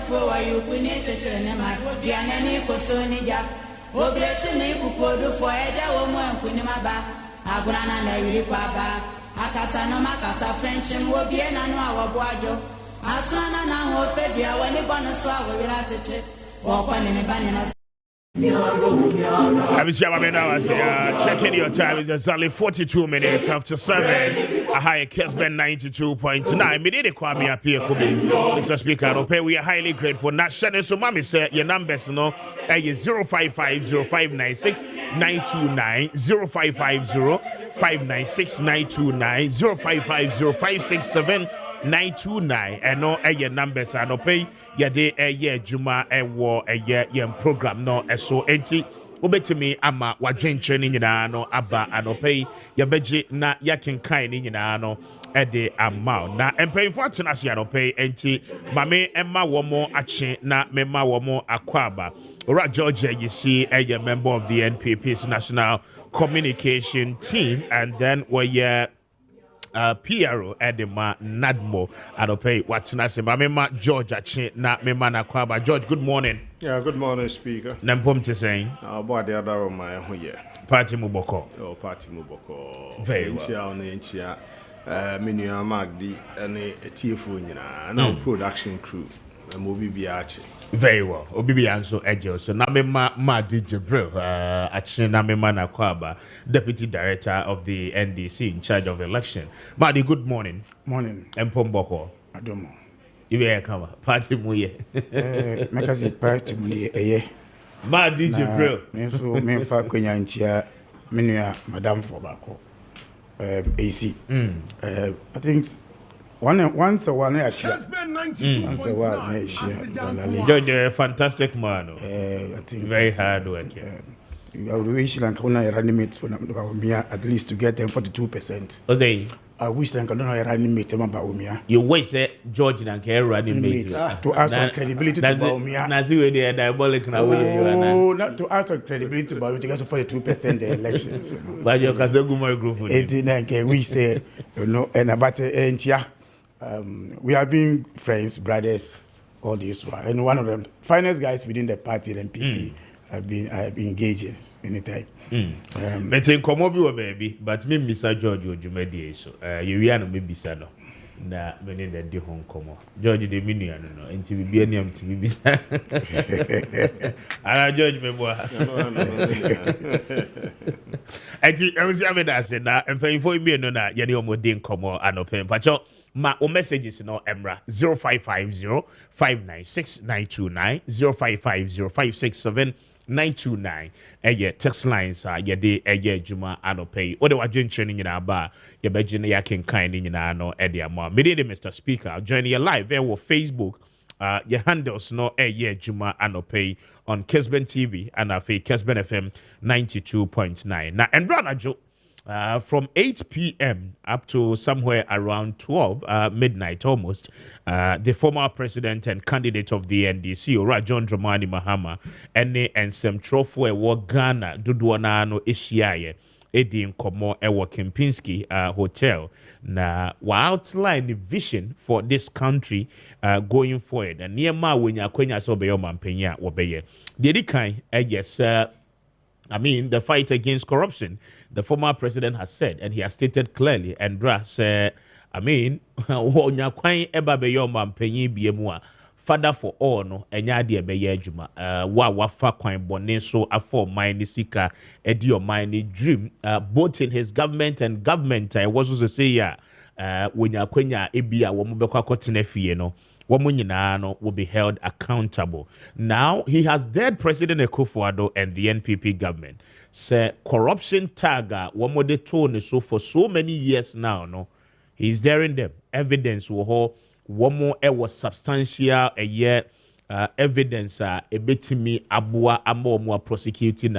for you kuni chechene ma biana ni kosoni ja obretu ni kupodo for eja wo mo kuni maba aguna na wiri kwaba akasa no makasa french mo bie na no awobo ajo asana na ho febia wani bono so awira cheche wo kwani ne bani na checking your time. It's exactly 42 minutes after 7. A high Kessben 92.9. Me did Kwame Appiah Kubi, Mr. Speaker. We are highly grateful. National so mami say your numbers no 0550-596-929 0550-596-929 0550-567-929 and no your numbers are no pay ya de juma war yem program no so enti obetimi ama wadwenche ni nyina no aba anopay ya beji na yakenkan ni nyina no ede ama na empayfo atena so anopay enti mame emma womo ache na mema womo akwaba ora Georgia you see a member of the NPP's national communication team and then we PRO Edema Nadmo Adopay Watinase Mama George Achi na Mema na Kwaba. George, good morning. Yeah, good morning, Speaker. Nampom to saying about the other of my Party Muboko. Oh, Party Muboko. Very well. Inchia, Minia Magdi, and a TFO, now production crew, a movie Biachi. Very well. Obibi Anso Ejo. So Namema Madi Jibril, Achi Namema na Kwaba, Deputy Director of the NDC in charge of election. Madi, good morning. Morning. Mpomboko. Adomo. Ibe kama party muye. Mekazi party muye eye. Madi Jibril. Menso menfa kwenya ntia menua Madam Fobako. AC. I think once a one year share. Once a one year share. You're a fantastic man. I think very hard work. I wish Lanka reanimate for Umia at least to get them 42%. I wish Lanka don't reanimate them about Umia. You wish George and Kerry reanimate to ask for credibility to Baumia. Nazi, they are diabolic now. Oh, not to ask for credibility to Baumia to get 42% the elections. But your Kazaguma group, 89, we say, and about Entia. We have been friends, brothers, all this while. And one of them, finest guys within the party, the MPP, have been engaged anytime. But in Komobi, baby, but me, Mr. George, you made the issue. You are no maybe sano. Na many that do Hong Kong. George, the minion, no, and to be any to be beside. And George, me boy. I was having that said that, and paying for me, no, na, Yanni Omodin Como, and open Pacho. My messages no Emra 0550-596-929 0550-567-929 text lines ye juma anopay o de wadwen training na ba ye beje na yakenkan ni nyina no ama me de Mr. Speaker join you live on Facebook your handles no juma anopay on Kessben TV and afi Kessben FM 92.9 na Endra Ajo from 8 p.m. up to somewhere around 12, midnight almost, the former president and candidate of the NDC, John Dramani Mahama, and some trophy wa Ghana, Duduanano Ishiaye, Edin Komo Ewa Kempinski Hotel, na wa outline the vision for this country going forward. And near ma when ya kwenya so be yo mampenya wobeye. The kind, yes, the fight against corruption, the former president has said, and he has stated clearly, and said, father for all, no, and yadia beyajuma, wafa kwine boneso, afo mine sika, edio mine dream, both in his government and government, I was also say, when ya kwenya ebia, wamubekwa kotinefi, no. Will be held accountable. Now, he has dared President Akufo-Addo and the NPP government. Say corruption tagger, de tone so for so many years now, no. He's daring them. Evidence will hold one more was substantial a year evidence a betimi abua amo prosecuting.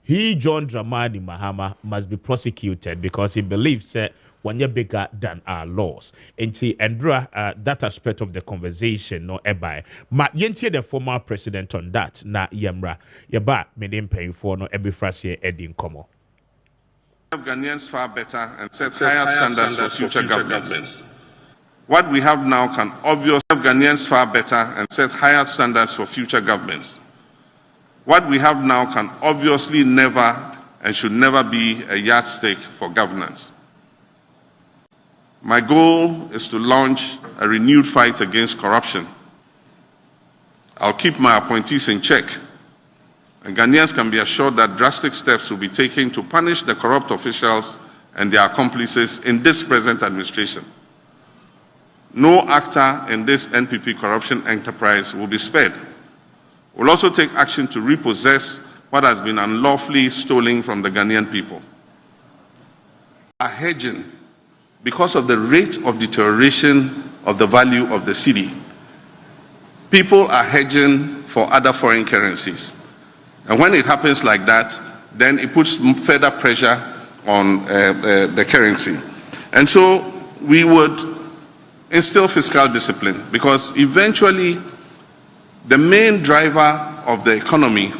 He, John Dramani Mahama, must be prosecuted because he believes one year bigger than our laws. And that aspect of the conversation, no ebai. Ma yenti the former president on that, na yemra. Yeba, me dem paying for no ebi frasi edin komo. Ghanaians far better and set higher standards for future governments. What we have now can obviously Ghanaians far better and set higher standards for future governments. What we have now can obviously never and should never be a yardstick for governance. My goal is to launch a renewed fight against corruption. I'll keep my appointees in check, and Ghanaians can be assured that drastic steps will be taken to punish the corrupt officials and their accomplices in this present administration. No actor in this NPP corruption enterprise will be spared. We'll also take action to repossess what has been unlawfully stolen from the Ghanaian people. Are hedging because of the rate of deterioration of the value of the cedi. People are hedging for other foreign currencies. And when it happens like that, then it puts further pressure on the currency. And so we would instill fiscal discipline, because eventually the main driver of the economy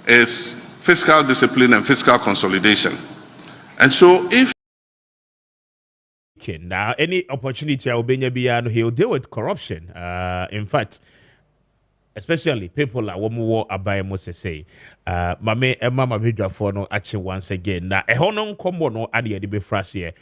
is fiscal discipline and fiscal consolidation. And so if now any opportunity he'll deal with corruption. In fact, especially people like Womo Abaye Mose say, Mame Mama Bidra for no action once again. Now, a honon combo no adi be frasier,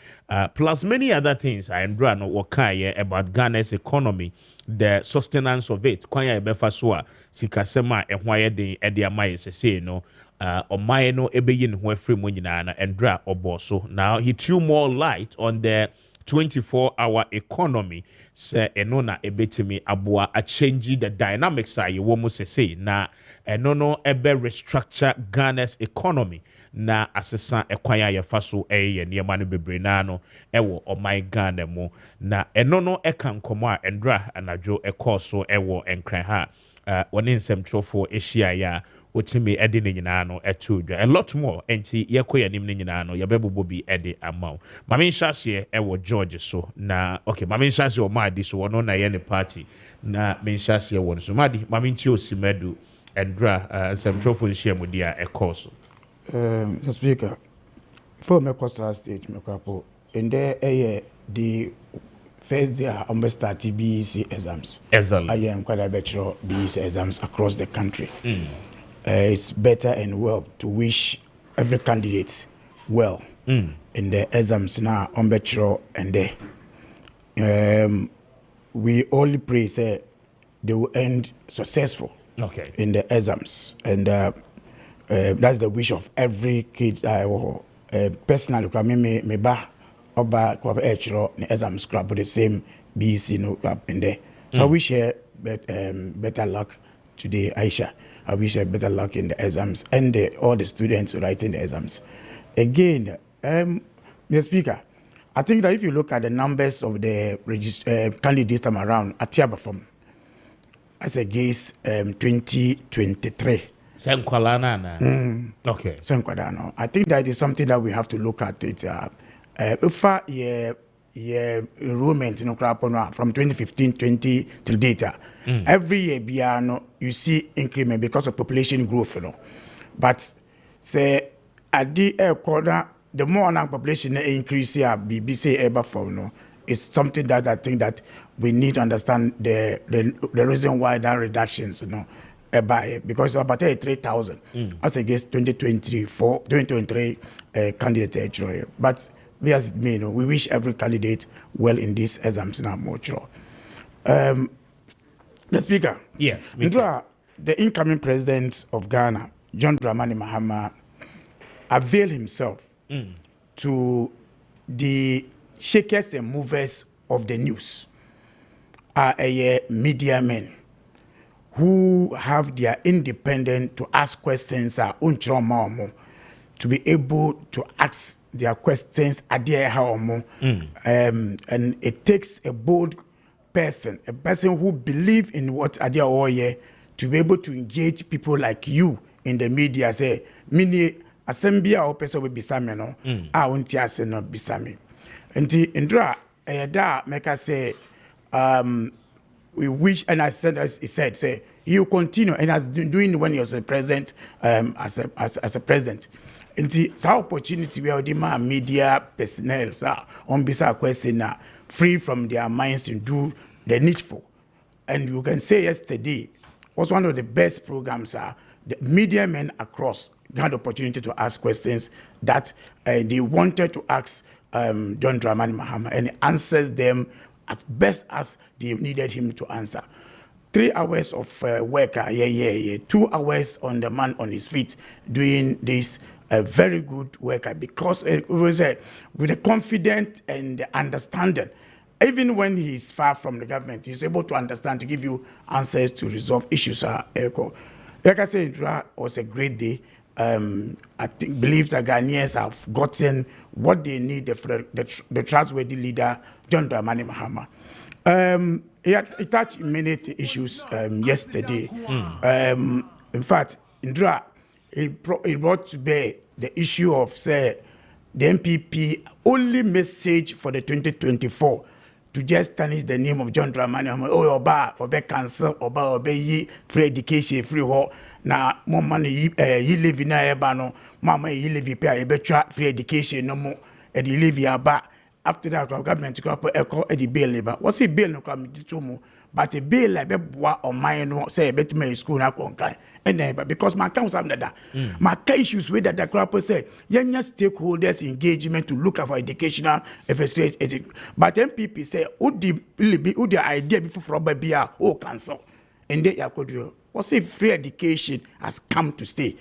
plus many other things I am no wakaye about Ghana's economy, the sustenance of it. Kwanya Befasua, Sikasema, and why the Ediamai say no. Omaye no ebeyin who free munina and dra oboso. Now he threw more light on the 24-hour economy. Say enona ebetimi abua a change the dynamics a yewomu say na enono ebe restructure Ghana's economy na asesa ekwanya yefaso ye niema no bebre na no ewo oman Ghana mu na enono eka nkomo a endra anadwo ekoso ewo enkran ha woni nsem trofo ehia ya otimi ede ne nyina no etudwa a lot more enti yekoya nim ne nyina no yebebobo bi ede amount mame nhyase ewo George so na okay mame nhyase o madi so wono na ye ne party na me nhyase won so madi mame nti osimedu endra nsem trofo nhia mudi a ekoso speaker for me coastal stage me kwapo and there the first day I start BEC exams. I am quite a bachelor BEC exams across the country. It's better and well to wish every candidate well in the exams now on bachelor and there. We only pray say they will end successful in the exams, and that's the wish of every kid. Personally, me ba oba kwa bachelor the exams club with the same BEC no club in there. So I wish her better luck today, Aisha. I wish her better luck in the exams and all the students writing the exams. Again, Mr. Speaker, I think that if you look at the numbers of the candidates time around, Appiah perform as against 2023. Okay. I think that is something that we have to look at it. If enrollment from 2015-20 till data, every year you see increment because of population growth, But say at the corner, the more population increase here, BBC ever for is something that I think that we need to understand the reason why that reductions, because about 3,000 as against 2023 candidate. But we as it may, we wish every candidate well in these exams now more. The Speaker, yes, the incoming president of Ghana, John Dramani Mahama, availed himself to the shakers and movers of the news, media men who have their independent to ask questions to be able to ask their questions and it takes a bold person, a person who believes in what Adia Oye, to be able to engage people like you in the media. Say, mini assembly or person will be Sameno, I won't just not be Sami. And Indra, make us say, we wish, and I said, as he said, say, you continue, and as doing when you're a president, as a president. And it's our opportunity where the media personnel on bisa question free from their minds to do the needful. and you can say yesterday was one of the best programs. The media men across had the opportunity to ask questions that they wanted to ask John Dramani Mahama, and he answers them as best as they needed him to answer. 3 hours of work, 2 hours on the man on his feet doing this very good work because it was with the confidence and the understanding. Even when he's far from the government, he's able to understand, to give you answers to resolve issues. Like I said, it was a great day. I believe that Ghanaians have gotten what they need for the trustworthy leader, John Dramani Mahama. He touched many issues yesterday. In fact, Indra, he brought to bear the issue of, say, the MPP only message for the 2024 to just tarnish the name of John Dramani Mahama. Oh, Oba cancer, Oba yi free education, free ho. Na more money you live in a bano, mama you live here, free education no more, and you live here back. After that, government to echo the bill labor. What's a bill no come to mu? But a bill like what or mine no say better me school na konkai. And then because my council under that, my issues with that the crop say young stakeholders engagement to look for educational infrastructure. But MPP say would the idea before for baby cancel. And they are could what's a free education has come to stay.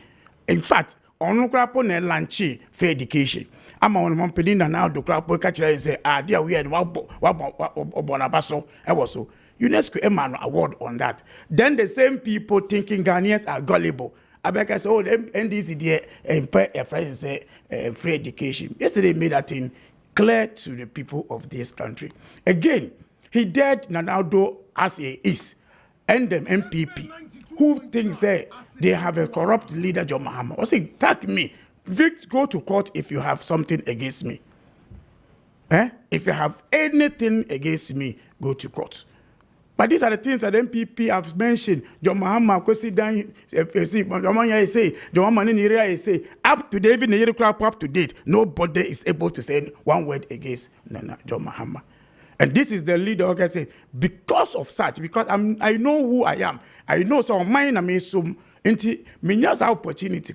In fact, on crap on a lunchy free education. I'm on one penny now the crap will catch and say, dear, we had Bonabaso. I was so UNESCO Emmanuel award on that. Then the same people thinking Ghanaians are gullible. I beg I say, oh, NDC and pay a friend say free education. Yesterday made that thing clear to the people of this country. Again, he dared Nanado as he is. And the MPP who thinks they have a corrupt leader, John Mahama. Or say, tag me. Go to court if you have something against me. If you have anything against me, go to court. But these are the things that MPP have mentioned. John Mahama, John Mahama say, up to David, up to date, nobody is able to say one word against John Mahama. And this is the leader, okay, say, because of such, because I know who I am. I know some mine, I mean, some, me has opportunity,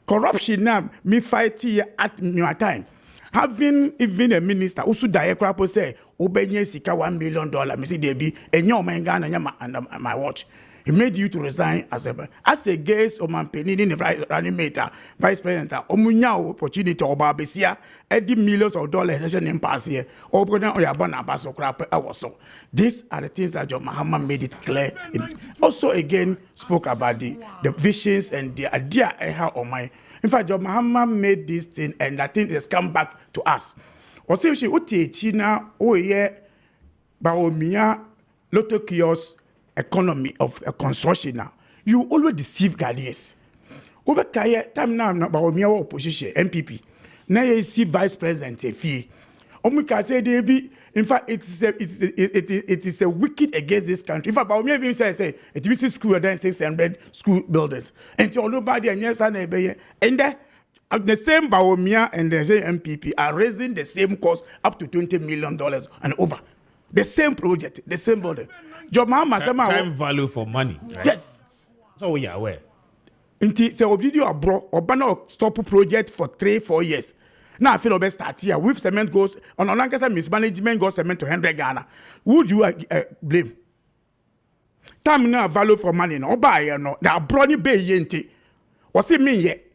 corruption now, me fight here at my time. Having even a minister who should die, say, Obenye Sika $1 million, Missy Debbie, and your man Ghana under my watch. He made you to resign as a guest or man penny in the reanimator, vice president, Omunya opportunity or Barbesia, $80 million in pass here, or Brother Oyabana Basso Crap. Also, these are the things that John Mahama made it clear. Also, again, spoke about the visions and the idea I have on my. In fact, John Mahama made this thing, and I think it's come back to us. Or say, she would teach China, oh, yeah, Baomia, Lotto kiosk. Economy of a construction now. You always deceive Ghanaians. Over time now about me opposition MPP. Now you see vice president a fee. Omika say they be. In fact, it is a wicked against this country. In fact, about me even say it is school then 600 school buildings. And so nobody and yes and the same Baomia and the same MPP are raising the same cost up to $20 million and over. The same project, the same building. Time value for money. Right? Yes. So we are aware. Inti se obidi abro obana stop project for 3-4 years. Now I feel obey start here. With cement goes on Olankasa mismanagement goes cement to 100 Ghana. Would you blame? Time now value for money no buy no. Now brony bay yenti. What's it mean yet?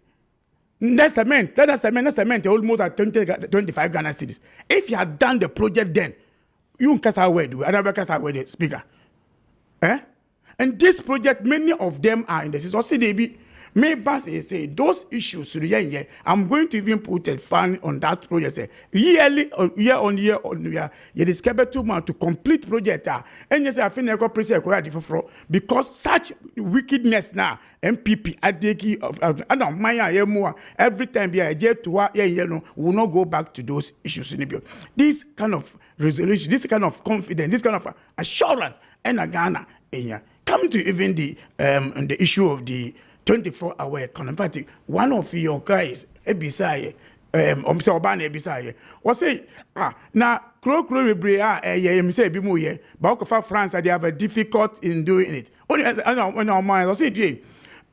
That cement almost at 25 Ghana cedis. If you had done the project then, you can say where do another can say where the speaker. And this project, many of them are in the system. Also, they be maybe say those issues. I'm going to even put a fund on that project. Say, year on year, you discover 2 months to complete project. And yes, I think I got pressure because such wickedness now. MPP adeki of I don't mind every time be a jet to will not go back to those issues. This kind of resolution, this kind of confidence, this kind of assurance, and Ghana come to even the issue of the 24-hour economy. One of your guys, Ebisai, say Obana Bisaye. Or say, now, Crow Rebrea, say Bimuye, but France, they have a difficult in doing it. Only as when our mind, I say,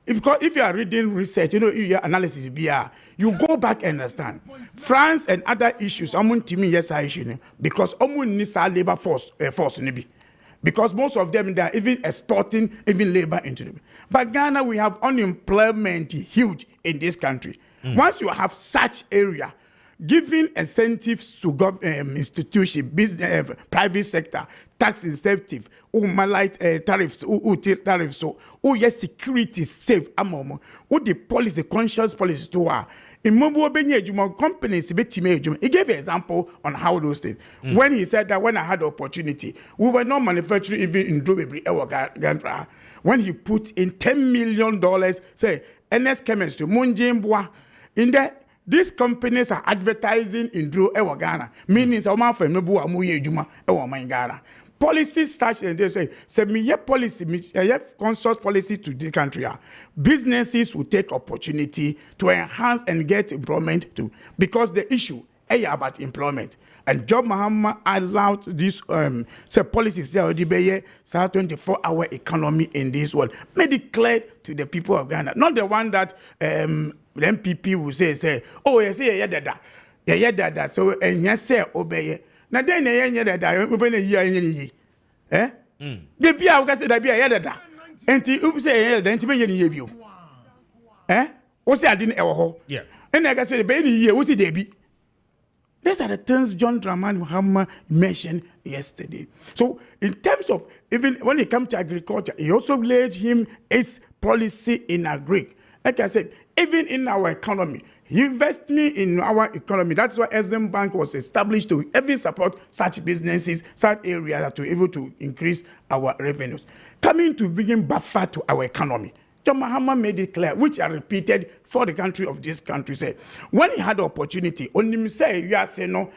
because if you are reading research, your analysis, you go back and understand. France and other issues, I'm to me, yes, I issue, because needs our labor force, because most of them, they are even exporting even labor into them. But Ghana, we have unemployment huge in this country. Once you have such area, giving incentives to institution, business, private sector, tax incentive, tariffs, so yes, security safe, the policy, conscious policies to our. In mobile companies, he gave an example on how those things. When he said that when I had the opportunity, we were not manufacturing even in Drobebri, when he put in $10 million, say, NS Chemistry, Munjimbwa, in that these companies are advertising in Dro Ghana, meaning Sama for Mebu Amuye Juma, Ghana. Policies such and they say me policy, conscious policy to the country. Businesses will take opportunity to enhance and get employment too, because the issue is about employment. And Job Mahama allowed this policies 24-hour economy in this world. Made it clear to the people of Ghana, not the one that the MPP will say, oh, yes, yeah, so and yes, say obey. Now then, the be I say that be a yada. And you say, then to me, you. What's I didn't ever yeah. And I say, baby, here, what's it, baby? These are the things John Dramani Mahama mentioned yesterday. So, in terms of even when it comes to agriculture, he also laid him his policy in agri. Like I said, even in our economy, he invested in our economy. That's why Kessben Bank was established to even support such businesses, such areas to be able to increase our revenues. Coming to bring buffer to our economy. John Mahama made it clear, which I repeated for the country of this country, say, when he had the opportunity, only me say, you are saying no,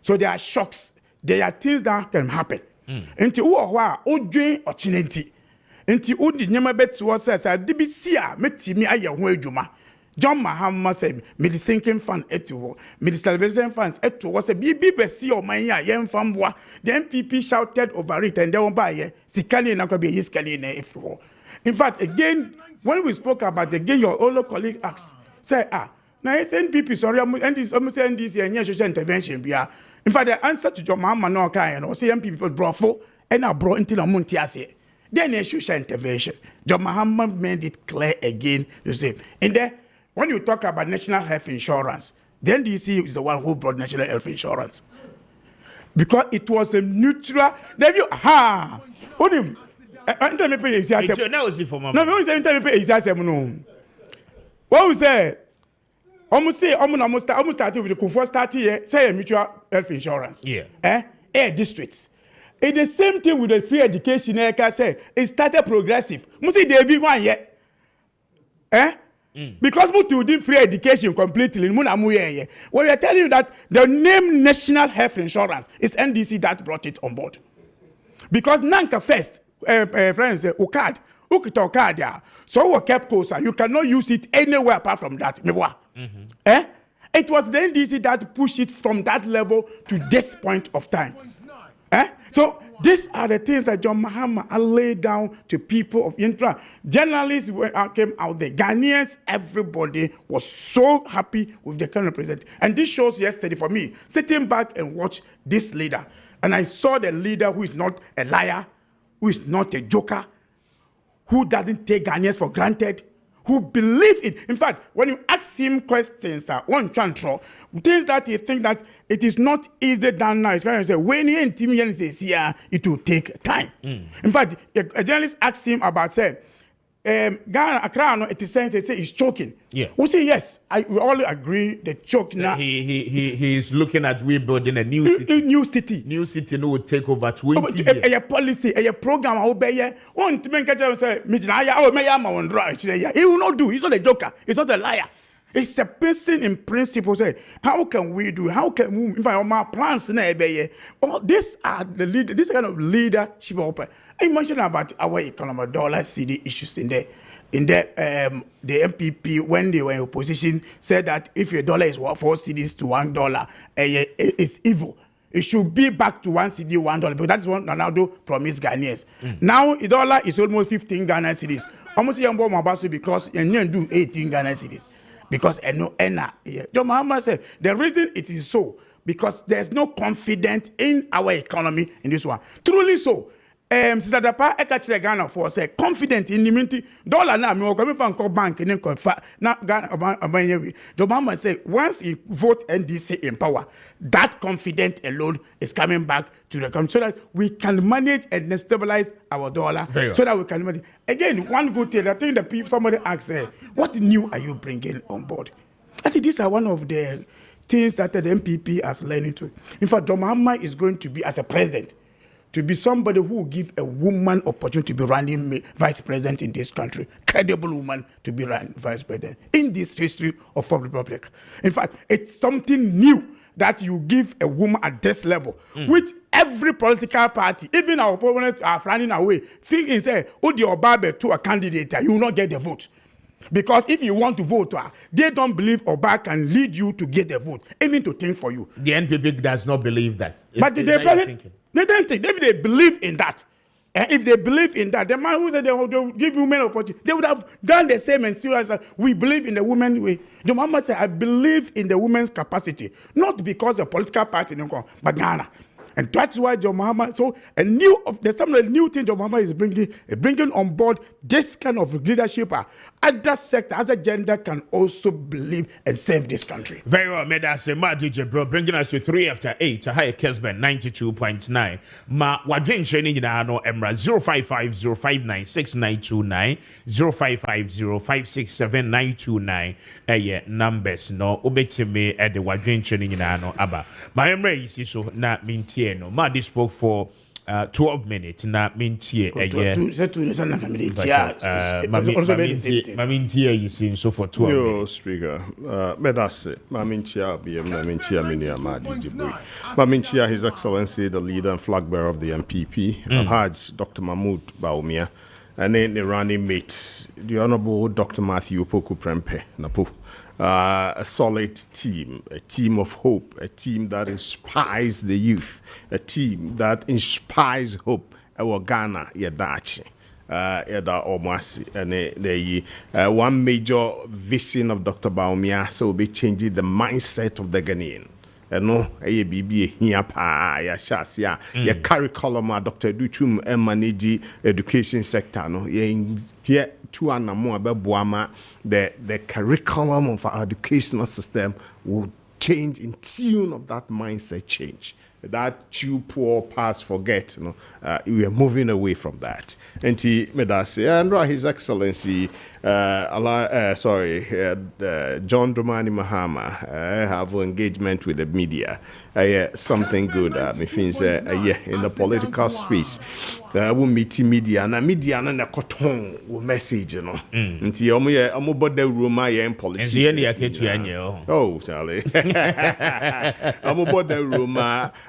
so there are shocks, there are things that can happen. Until who dream or chinenti. Until who did never bet to us as I did see met me a juma. John Mahama said, me the sinking fund eto, me the television funds eto was a BBC or my young famboa. The MPP shouted over it and they won't buy it. Sikani and Akabi is if you. In fact, again, when we spoke about again, your old colleague asked, say, now it's NPP, sorry, and this almost end this year, social intervention. In fact, the answer to John Mahama no kind or say MPP for brought for and I brought into the Muntiase. Then a social intervention. John Mahama made it clear again to say, in there. When you talk about national health insurance, the NDC is the one who brought national health insurance. Because it was a neutral. What we say? Almost started with the comfort starting here, say a mutual health insurance. Yeah. Air districts. It's the same thing with the free education. I say it started progressive. Musi they be one yet. Because we do free education completely. When we are telling you that the name National Health Insurance is NDC that brought it on board. Because Nanka first, friends, Ukad, Ukita, so we kept closer. You cannot use it anywhere apart from that. It was the NDC that pushed it from that level to this point of time. So these are the things that John Mahama laid down to people of Intra. Journalists came out there. Ghanaians, everybody was so happy with the current president. And this shows yesterday for me, sitting back and watch this leader. And I saw the leader who is not a liar, who is not a joker, who doesn't take Ghanaians for granted, who believe it. In fact, when you ask him questions, one chantro, things that he think that it is not easy done now. It's kind of say, when you intimidate says here, it will take time. In fact, a journalist asked him about say, Ghana, Accra, it is saying he's choking. Yeah. We say yes. We all agree the choke now. He is looking at rebuilding a new city. New city no will take over 20 years. A policy, a program, obey. One to make a say, he will not do. He's not a joker. He's not a liar. It's a person in principle. Say, how can we do? How can we? If I have my plans, these are the leader. This kind of leadership. I mentioned about our economic dollar CD issues in there. in the MPP, when they were in opposition, said that if your dollar is 4 cedis to $1, it's evil. It should be back to 1 cedi, $1, because that's what Ronaldo promised Ghanaians. Now, the dollar is almost 15 Ghana cedis. Almost because you do 18 Ghana cedis. Because John Mahama said the reason it is so, because there's no confidence in our economy in this one. Truly so. Sister Dapa Ekachile Ghana for say confident in the minty dollar now. Me come from bank and then now Ghana Obama say once you vote NDC in power, that confidence alone is coming back to the country so that we can manage and stabilize our dollar. So that we can manage. Again, one good thing I think that people somebody asks, what new are you bringing on board? I think these are one of the things that the MPP have learning to. In fact, John Mahama is going to be as a president. To be somebody who will give a woman opportunity to be running vice president in this country, credible woman to be running vice president in this history of our republic. In fact, it's something new that you give a woman at this level, which every political party, even our opponents are running away, thinking, say, Odi Obabe to a candidate, you will not get the vote. Because if you want to vote, they don't believe Oba can lead you to get the vote, even to think for you. The NPP does not believe that. But they don't think. If they believe in that, the man who said they will give women opportunity, they would have done the same and still answer, we believe in the women way. The Muhammad said, I believe in the women's capacity, not because the political party, but Ghana. And that's why John Mahama, so there's some new thing John Mahama is bringing on board this kind of leadership. Other sector, as a gender can also believe and serve this country. Very well, Medase, Ma DJ Bro, bringing us to 3 after 8, a high Kessben 92.9. Ma, wadwin training in ano Emra 05505969929, 05505679929. Numbers no ubetime at the wadwin training in ano aba. My Emra is so na mintie no. Ma this spoke for 12 minutes na mintie mamintie you seen so for 12 minutes. Speaker, Medase, mamintia BM mamintia minia Madi mamintia His Excellency the leader and flag bearer of the MPP, Alhaj Dr. Mahmoud Bawumia, and then the running mates, the Honorable Dr. Matthew Poku Prempe Napo. A solid team, a team of hope, a team that inspires the youth, a team that inspires hope. Our Ghana, Yadachi, Yada Omasi, and one major vision of Dr. Bawumia, so will be changing the mindset of the Ghanaian. No, ABB here, pa, ya shas, ya curriculum, Dr. Duchum, manage education sector, no, yeah. The curriculum of our educational system will change in tune of that mindset change. That too poor past forget, we are moving away from that. And His Excellency, John Dramani Mahama, have engagement with the media. Something good. In the political space, we meet media and media and the cotton message, Until I'm about the room, I am politicians. Oh, Charlie, I'm about the room.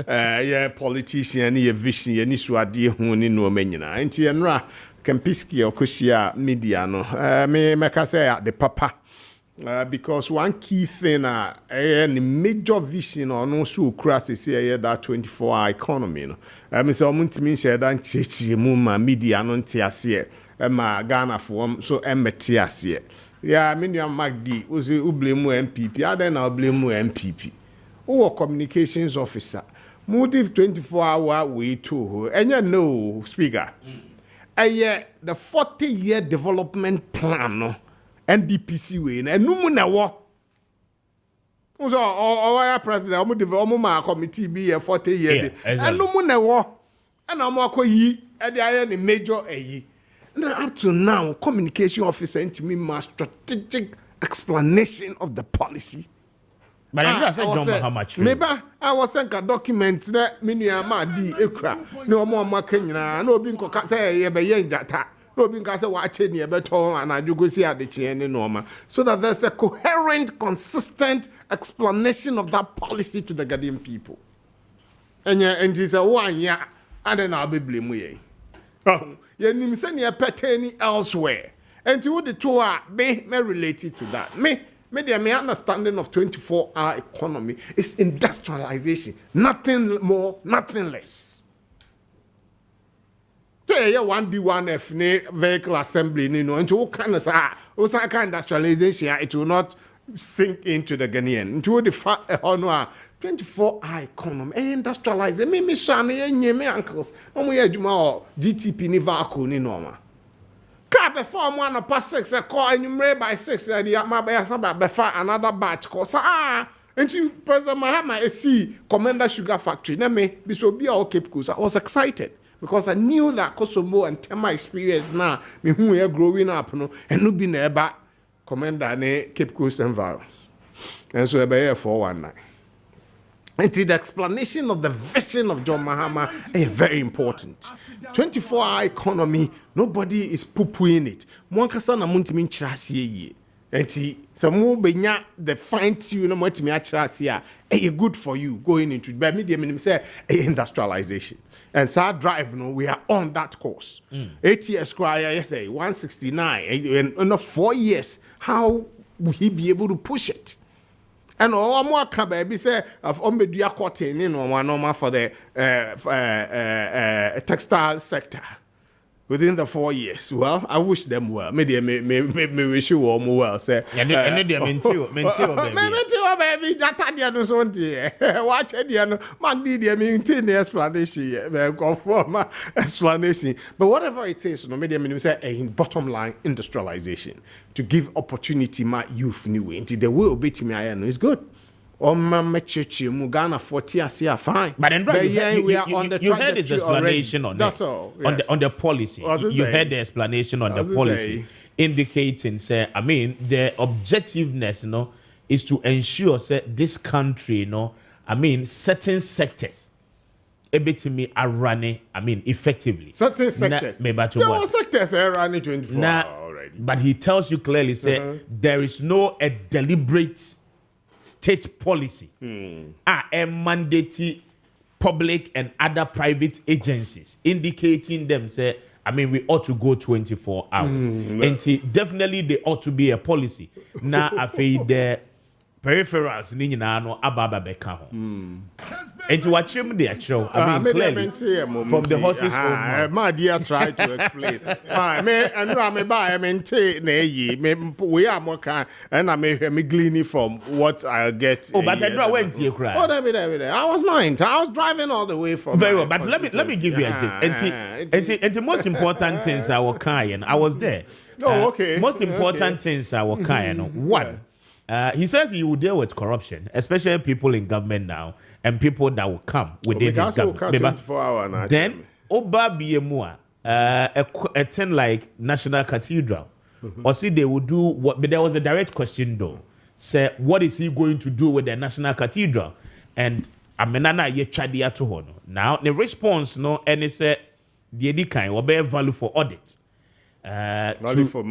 Politician, a vision, and Iswadi, who no menina. And Tianra, Kempiski or Kushia media, no, me say the papa. Because one key thing, any major vision or no so crass is here that 24-hour economy. No, Mr. Omuntimin said that Chichi Muma media non tiasie, Ghana form so tiasie. Yeah, I mean, you Magdi, was blame MPP, I then I'll blame MPP. Or communications officer. Motive 24-hour way too. And you know, Speaker, the 40-year development plan, no, NDPC way, and no more now. So, our president, I'm development committee be a 40-year, and no more now. And I'm going to at the major A. Now, up to now, communication officer sent me my strategic explanation of the policy. But I said John Mahama. Maybe I was sent a document that Miniama di Ekra. No more Makenya, no being say a jata, no being cast a watching a better and I do go see at the chain in Norma. So that there's a coherent, consistent explanation of that policy to the Ghanaian people. And it is a 1 year, and then I'll be blamed. You send your petty elsewhere. And to the two are me related to that. Me understanding of 24-hour economy is industrialization. Nothing more, nothing less. Say 1D1F vehicle assembly, and all kind of industrialization, it will not sink into the Ghanaian. Into the 24-hour economy, industrialize. Me son, me uncles, and we had GTP ni vacuum ni normal. Car before 1 past 6, a call enumerate by 6, the before another batch cause and to President Mahama see Commander Sugar Factory. Na me be so be all Cape Coast. I was excited because I knew that Kosovo and Tema experience now, me who we are growing up, no, and no be never Commander ne Cape Coast environment. And so I be here 419. And the explanation of the vision of John Mahama is very important. 24-hour economy, nobody is poo-pooing it. Mwankasa na muntimi nchirasiye ye. And some benya the fine tune no muntimi nchirasiye. It's good for you going into it. But me say industrialization. And so drive, we are on that course. 8 years, yesterday, 169, and 4 years. How will he be able to push it? And all more baby say of Ombedua cotton, one for the textile sector within the 4 years. Well, I wish them well. Maybe wish you all well. Say, baby. Jata dia no so ntie. Watch dia no. Magdi dia maintain the explanation. Go for my explanation. But whatever it is, no maybe say in bottom line industrialization to give opportunity my youth new into the way obey me I know is good. My church, Mugana 40 years, fine. But then, we are on the you heard his explanation already. on That's it, all. Yes. on the policy. You heard the explanation on the policy, indicating, say, I mean, the objectiveness, is to ensure, say, this country, I mean, certain sectors, me are running, I mean, effectively. Certain sectors. There were sectors are running 24 hours already. But he tells you clearly, say, there is no a deliberate state policy a mandate public and other private agencies indicating them say I mean we ought to go 24 hours and definitely there ought to be a policy now after the peripherals ni nyina no ababa beka ho and to watch him there show I mean clearly from the horses home my dear try to explain fine me and me buy me take na yi me we are more kind and I me gleaning from what I'll get but I draw went here cry I was 9 I was driving all the way from very well but let me give you a gift and the most important things I was kind I was there okay most important things I was kind one he says he will deal with corruption, especially people in government now and people that will come within his government. Then, Oba Biemua, a thing like National Cathedral, or see they will do what, but there was a direct question though. Say, what is he going to do with the National Cathedral? And Amenana ye chadia to hono. Now, the response, and he said, the edikan will be value for audit. Value for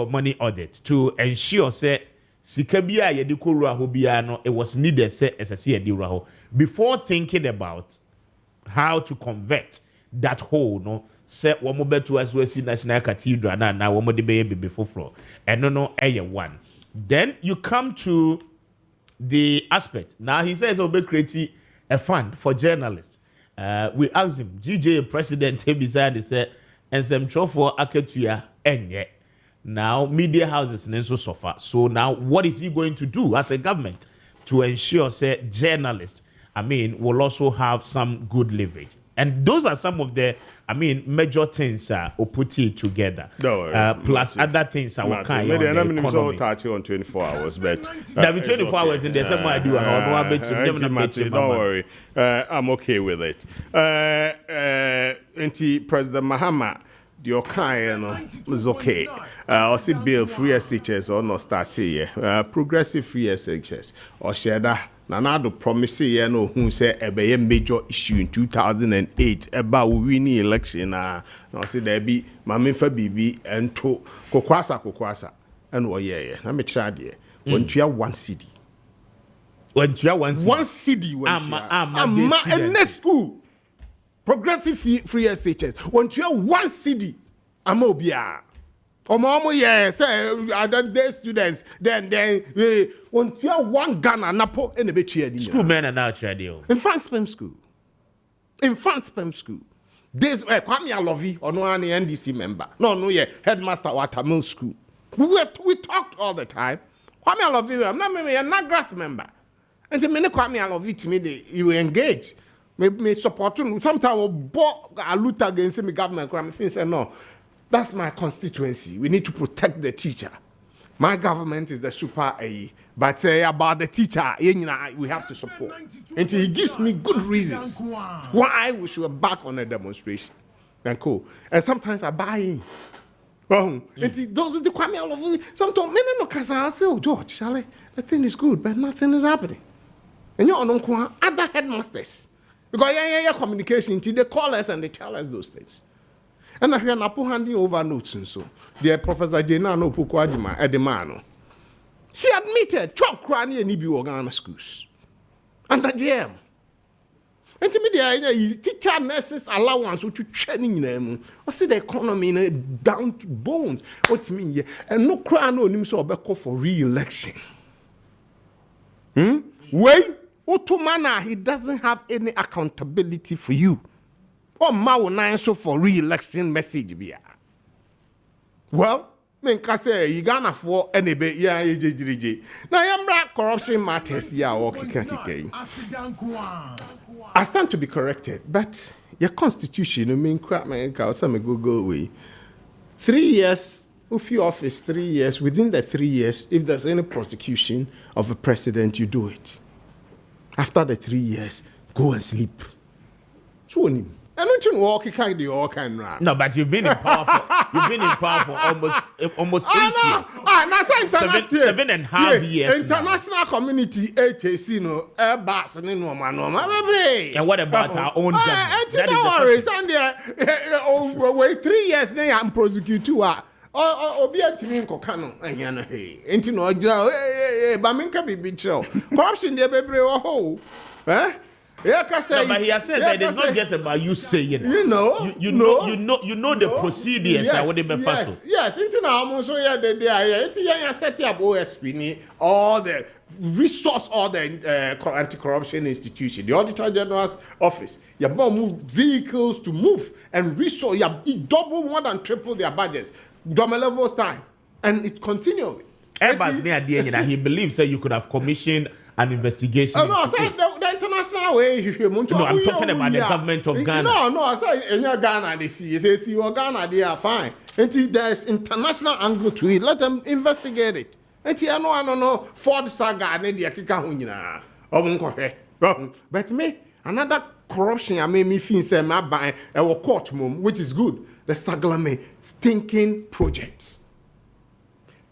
money audit to ensure, say, Sikabia yediko ho bia no it was needed say SSC yediko before thinking about how to convert that whole no say womo beto as National Cathedral na womo de be before floor and no one. Then you come to the aspect. Now he says obe create a fund for journalists. We asked him GJ president he beside said and some for aketua enye. Now, media houses and so suffer. So now, what is he going to do as a government to ensure, say, journalists, I mean, will also have some good leverage? And those are some of the, I mean, major things put it together. Plus other things are kind of on 24 hours, but there be 24 hours in there. Something I do. Don't worry, I'm okay with it. President Mahama. The kind is okay. Or see bill free SHS or not start here. Progressive free SHS or share that. Now the promise no who say a major issue in 2008 about winning election. Now see there be Mamifa Bibi and to Kokwasa and let me try there. When you have one city. When you have one city. And next school. Progressive free SHS. When you have one city, Amobia. Omo yeah, say other day students. Then on one Ghana napo in the betua. School men are now trading. In France, Spem School. This Kwame Appiah or no any NDC member. No, yeah, headmaster Watermill School. We talked all the time. Kwame Appiah, I'm not grad member. And the minute Kwame Appiah to me, you engage. Me support. Sometimes we bought a loot against me government. Kwame say no. That's my constituency. We need to protect the teacher. My government is the super A, but about the teacher, we have to support. And he gives me good reasons why we should back on a demonstration. And cool. And sometimes I buy in. And those are the Kwame Appiah. Sometimes men no can say, "Oh George, Charlie, the thing is good, but nothing is happening." And you're on other headmasters because communication. They call us and they tell us those things. And I hear Napo handing over notes and so. Dear Professor Jena no Pukwadima Edemano. She admitted Chok Krani and Ibi Organa schools. And the GM. And to me, the teacher nurses allowance to training them. I see the economy down to bones. What mean ye? And no crown on him so call for re-election. Wait, Ottomana, he doesn't have any accountability for you. Or Mao nine so for re-election message be. Well, men can say you gonna for any bit yeah now I'm corruption matters yeah okay. I stand to be corrected, but your constitution I mean crap man can go away. 3 years if you office 3 years, within the 3 years, if there's any prosecution of a president, you do it. After the 3 years, go and sleep. So I don't you walk the kind of no, but you've been in power for almost 8 years. Seven and a half years. International community HAC no airbus no man. And what about our own government? Don't worry, Sunday wait 3 years now I'm prosecute you obi atimi nkoka no anya no enti no ogira ba menka bibi chiro corruption dey bebre wo ho yeah, no, but he has said that it's not just about you saying it. You know the procedures. Yes. Into now, I'm also here. They set up OSP ni all the resource, all the anti-corruption institution, the Auditor General's office. You move vehicles to move and resource. You double more than triple their budgets. Double levels time, and it continues. He believes that you could have commissioned an investigation. Oh, no, I said the international way. No, I'm talking about the government of Ghana. No, I said in Ghana, they see. They see Ghana, they are fine. Until there's international angle to it, let them investigate it. Until I don't know, Ford Saga, and the Akika Hunya. But me, another corruption, I made me feel say my buy a court mom, which is good. The Saglame stinking project.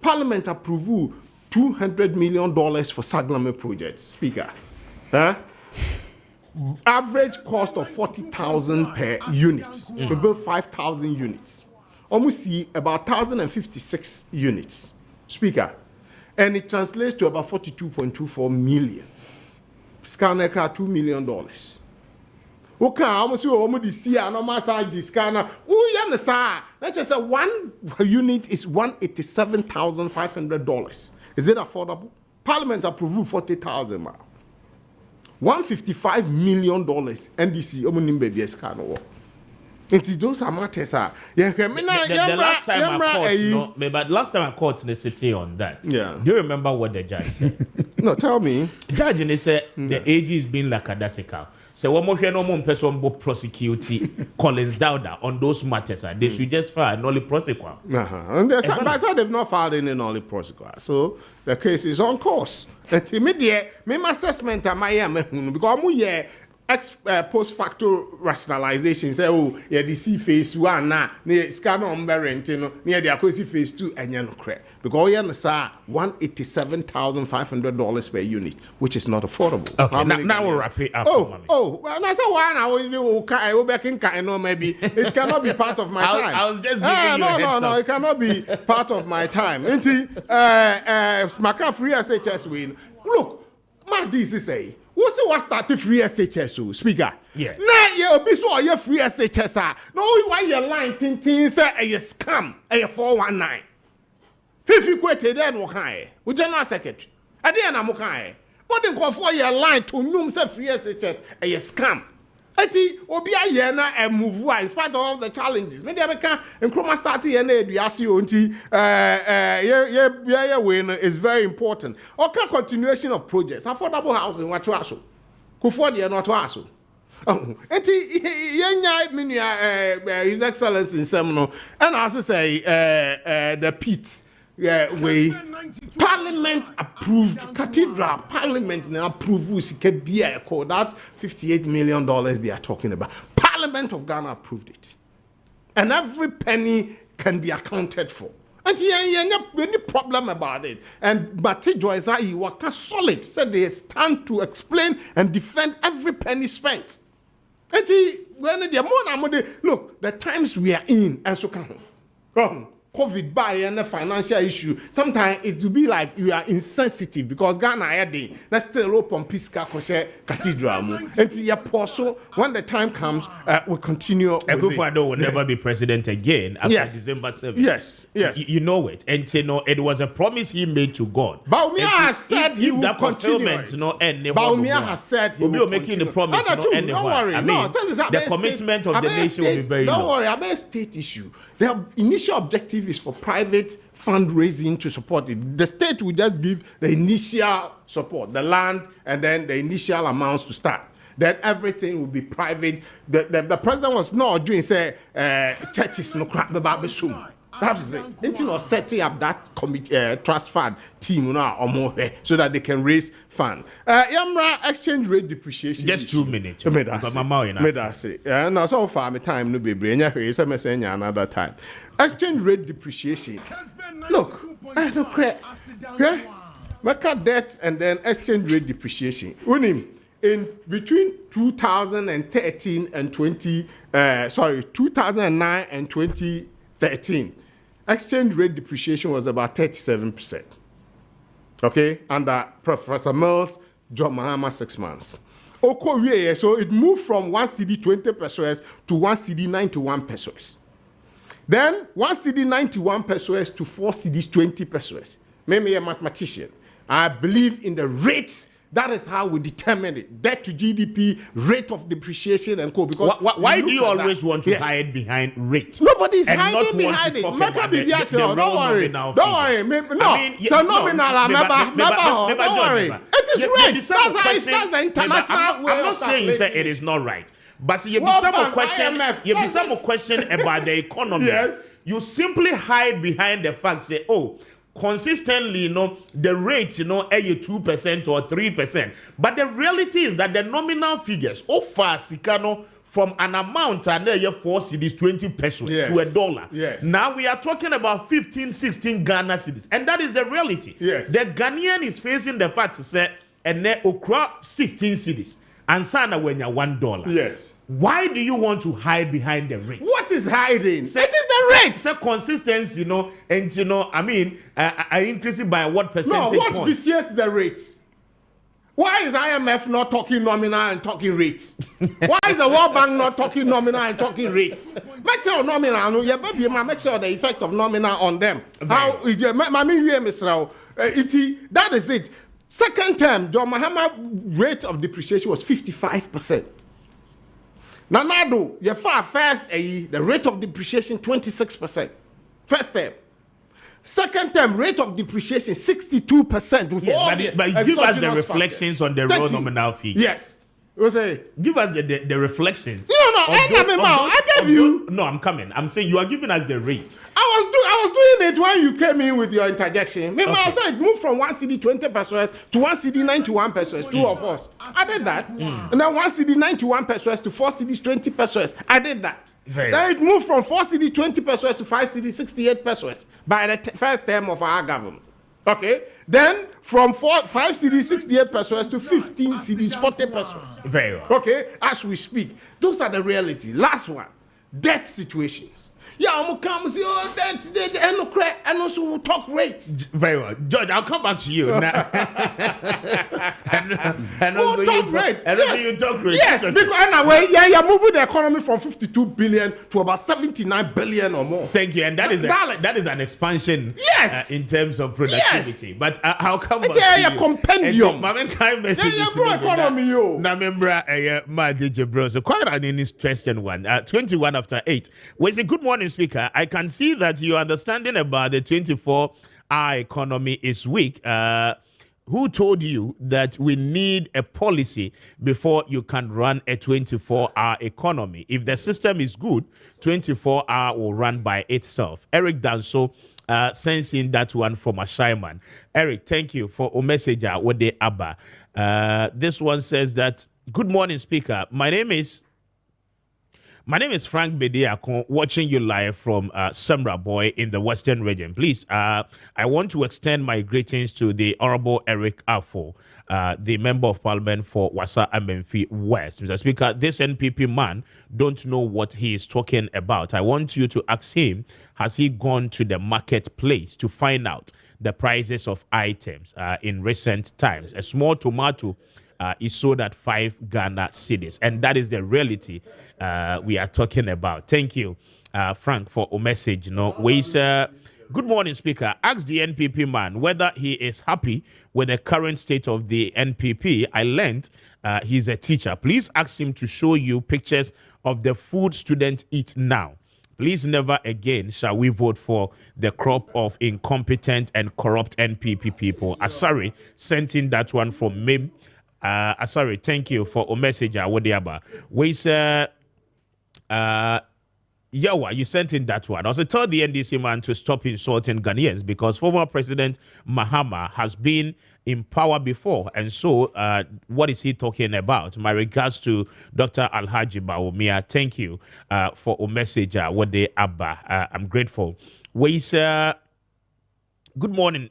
Parliament approved $200 million for Saglame projects. Speaker, average cost of 40,000 per unit to build 5,000 units. Almost see about 1,056 units. Speaker, and it translates to about 42.24 million. Scanner $2 million. Okay, almost you almost see a normal size scanner. Let's just say one unit is $187,500. Is it affordable? Parliament approved 40,000. $155 million NDC. Baby scanner. And those are matters. The last time I caught in the city on that. Yeah. Do you remember what the judge said? No, tell me. The judge and they said the AG is being lackadaisical. So one more no more person will prosecute Collins Dowda on those matters. They should just file nolly prosecute. And they've not filed any nolly prosecute. So the case is on course. And immediate, my assessment at my because I'm post facto rationalization say the C phase 1 na the scan on rentino near the akosi phase 2 anya no cre because $187,500 per unit, which is not affordable. Okay, now we'll wrap it up. Well, that's a one I will back in maybe it cannot be part of my time. I was just giving you a heads up. It cannot be part of my time. Maka free SHS win. Look, my this is say who say what started free SHS, so speaker. Yes. Now you be so you free SHS. No, why your line tin say a scam, a 419. 50 quid then okay. We general secretary. At the end I'm okay. What then go for your line to num say free SHS a scam. Eti obi aye na a move in spite of all the challenges. Maybe I can Nkrumah start here na eduasi onti win is very important. Okay, continuation of projects. Affordable housing what to aso. Ku for the not to aso. Eti yenya minia His Excellency in Semino and as say the pit way Parliament approved cathedral. Parliament now approved that $58 million they are talking about. Parliament of Ghana approved it, and every penny can be accounted for. And any problem about it. And Maakye Joyce he was solid. Said they stand to explain and defend every penny spent. And when the look, the times we are in, and so come. COVID by and a financial issue. Sometimes it will be like you are insensitive because Ghana had that's still open Pisca Cathedral. And when the time comes, we'll continue. Akufo-Addo will never be president again after December 7th. Yes. You know it. And it was a promise he made to God. Baumia has said he will continue. Baumia has said he will making the promise. Don't worry. The commitment of the nation will be very low. Don't worry, about a state issue. The initial objective is for private fundraising to support it. The state will just give the initial support, the land, and then the initial amounts to start. Then everything will be private. The president was not doing say churches no crap about the soon. That is it. Until was setting up that committee trust fund team or more so that they can raise funds. Yamra exchange rate depreciation. Just 2 minutes. Made us say. Now so far my time no be brain. Another time. Exchange rate depreciation. Look, I don't care. Market debt and then exchange rate depreciation. Unim in between 2013 and 2009 and 2013. Exchange rate depreciation was about 37%. Okay, under Professor Mills, John Mahama 6 months. So it moved from 1 cedi 20 pesos to 1 cedi 91 pesos. Then 1 cedi 91 pesos to 4 cedis 20 pesos. Maybe a mathematician. I believe in the rates. That is how we determine it. Debt to GDP, rate of depreciation, and co. Because why do you always want to hide behind rate? Nobody is hiding behind it. Don't worry. Don't worry. Don't worry. It is rate. That's the international way. I'm not saying it is not right. But see, you be some question about the economy. Yes. You simply hide behind the fact, say, oh, consistently, the rate, 2% or 3%. But the reality is that the nominal figures, far Sikano, from an amount and 4 cedis 20 pesos to $1. Yes. Now we are talking about 15, 16 Ghana cedis. And that is the reality. Yes. The Ghanaian is facing the fact to say, and they okra 16 cedis. And sana when you're $1. Yes. Why do you want to hide behind the rate? What is hiding? It is the rate. It's a consistency, and I increase it by what percentage? No, what vitiates the rate? Why is IMF not talking nominal and talking rate? Why is the World Bank not talking nominal and talking rate? Make sure nominal, make sure the effect of nominal on them. That is it. Second term, John Mahama rate of depreciation was 55%. Nanado, first the rate of depreciation 26%. First term. Second term, rate of depreciation 62%. But give us the reflections on the raw nominal fee. Yes. Give us the reflections. I gave you. No, I'm coming. I'm saying you are giving us the rate. I was doing it when you came in with your interjection. I said it moved from 1 cedi 20 pesos to 1 cedi 91 pesos. Two of us. I did that. And then 1 cedi 91 pesos to 4 cedis 20 pesos. I did that. Then it moved from 4 cedi 20 pesos to 5 cedi 68 pesos by the first term of our government. Okay, then from 5 cedis 68 pesos to 15 cedis 40 pesos. Very well. Okay, as we speak, those are the reality. Last one, debt situations. Yeah, come see that's the and also we'll talk rates. Very well. George, I'll come back to you. and We'll talk rates. Yes. You talk rates. Yes, because anyway, you're moving the economy from 52 billion to about 79 billion or more. Thank you. And that is an expansion. Yes. In terms of productivity. Yes. But how come It's a compendium. Economy, yo. Remember, bro. So quite an interesting one. 21 after 8. Was a good morning, Speaker. I can see that your understanding about the 24-hour economy is weak. Who told you that we need a policy before you can run a 24-hour economy? If the system is good, 24-hour will run by itself. Eric Danso, sensing that one from Ashaiman. Eric, thank you for a message with the Abba. This one says that, good morning, Speaker. My name is Frank Bediako, watching you live from Semra Boy in the Western region. Please, I want to extend my greetings to the Honorable Eric Afo, the Member of Parliament for Wasa Amenfi West. Mr. Speaker, this NPP man don't know what he is talking about. I want you to ask him, has he gone to the marketplace to find out the prices of items in recent times? A small tomato is sold at 5 Ghana cedis, and that is the reality we are talking about. Thank you, Frank, for a message. Good morning, Speaker. Ask the NPP man whether he is happy with the current state of the NPP. I learned he's a teacher. Please ask him to show you pictures of the food students eat now. Please, never again shall we vote for the crop of incompetent and corrupt NPP people. Sorry, sent in that one from Mim. Sorry, thank you for a message. Wadiaba. We say, Yawa, you sent in that one. I also told the NDC man to stop insulting Ghanaians because former President Mahama has been in power before. And so, what is he talking about? My regards to Dr. Alhaji Bawumia. Thank you for a message. Wadiaba. I'm grateful. We say, good morning,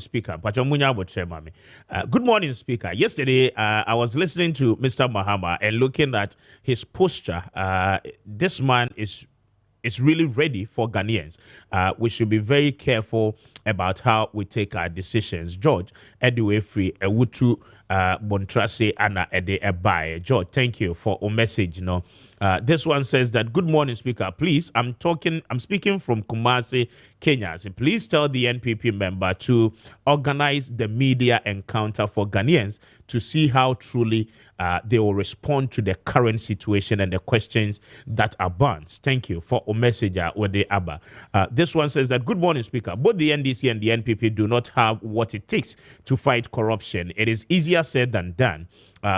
Speaker. Good morning, Speaker. Yesterday, I was listening to Mr. Mahama and looking at his posture. This man is really ready for Ghanaians. We should be very careful about how we take our decisions. George, Edway Free, Ewutu, Bontrase, Anna, Ede, Ebaye. George, thank you for a message. This one says that, good morning, Speaker. Please, I'm speaking from Kumasi, Kenya. So please tell the NPP member to organize the media encounter for Ghanaians to see how truly they will respond to the current situation and the questions that are bounced. Thank you for a message with the Abba. This one says that, good morning, Speaker. Both the NDC and the NPP do not have what it takes to fight corruption. It is easier said than done.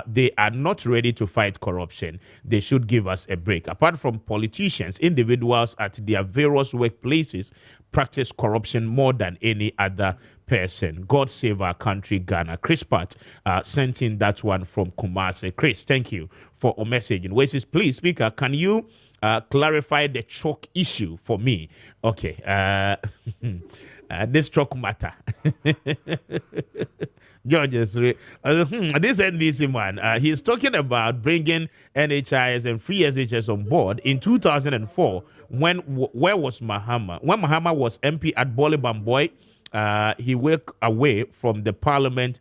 They are not ready to fight corruption. They should give us a break. Apart from politicians, individuals at their various workplaces practice corruption more than any other person. God save our country, Ghana. Chris Pat sent in that one from Kumasi. Chris, thank you for a message. In Ways, please, Speaker, can you clarify the chalk issue for me? Okay. This chalk matter. George, this NDC man, he's talking about bringing NHIS and free SHS on board in 2004. Where was Mahama? When Mahama was MP at Bole Bamboy, he worked away from the parliament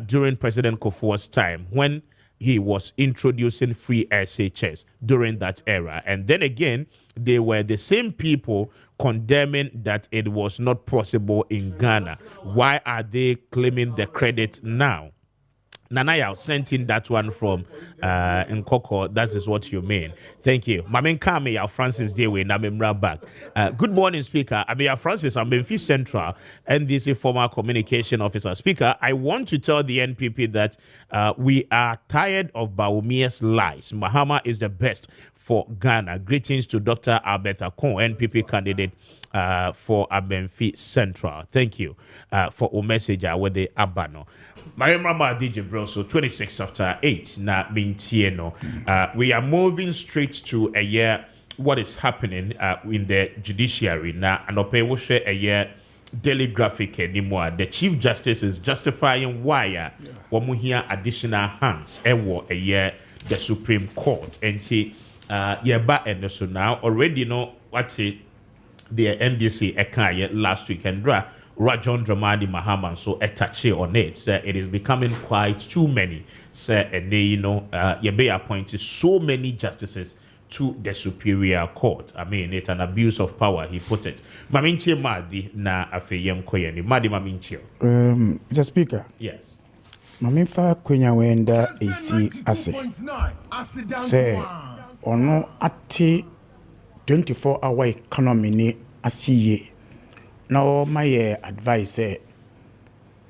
during President Kufuor's time when he was introducing free SHS during that era. And then again, they were the same people condemning that it was not possible in Ghana. Why are they claiming the credit now? Nanaya sent in that one from Nkoko. That is what you mean. Thank you. Mamen Kame, our Francis Dewe, Namimra back. Good morning, Speaker. Abia Francis, I'm Benfi Central, NDC former communication officer. Speaker, I want to tell the NPP that we are tired of Bawumia's lies. Mahama is the best for Ghana. Greetings to Dr. Alberta Kon, NPP candidate for Abenfi Central. Thank you for a message with the Abano. My Mama DJ Bro, so 26 after 8. Na Mintieno. We are moving straight to a year. What is happening in the judiciary now? And we share a year daily graphic anymore. The Chief Justice is justifying why we hear additional hands a year the Supreme Court. And yeba and so now already know what's it? The NDC ekaye last week and John Dramani Mahama so etache on it. So it is becoming quite too many. So and they you be appointed so many justices to the Superior Court. I mean, it's an abuse of power, he put it. Mamintie Madi na afeyem koyeni. Madi Mamintie. Mr. Speaker. Yes. Mamimfa kwenya wenda isi ase. Say, ono ati 24-hour economy ni asiye. Now my advice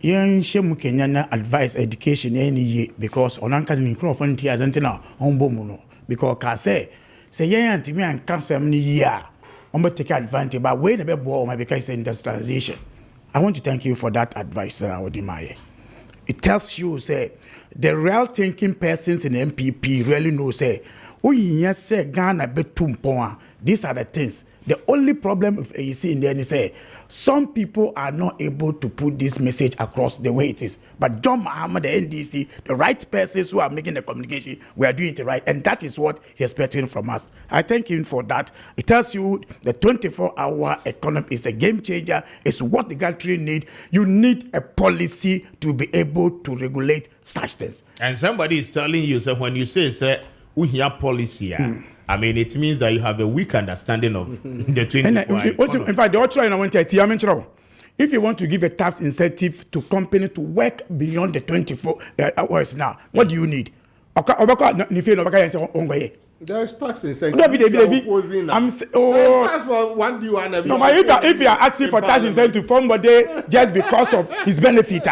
yen shemu Kenya na advice education any ye because onanka ni microphone ti azentina onbomu no because ka say yen antimi an cancel ni year on take advantage but when be bo my because industrialization. I want to thank you for that advice Odimaye. It tells you say the real thinking persons in MPP really know say oyinya say Ghana betumpon. These are the things. The only problem with AEC in there is say some people are not able to put this message across the way it is. But John Mahama, the NDC, the right persons who are making the communication, we are doing it right. And that is what he's expecting from us. I thank him for that. It tells you the 24-hour economy is a game changer. It's what the country needs. You need a policy to be able to regulate such things. And somebody is telling you, so when you say, we hear policy, I mean, it means that you have a weak understanding of the 24 in fact, the other one if you want to give a tax incentive to company to work beyond the 24 hours now, what do you need? There is tax incentive. No, tax for one do one. No, but if you are asking for tax incentive to somebody just because of his benefit,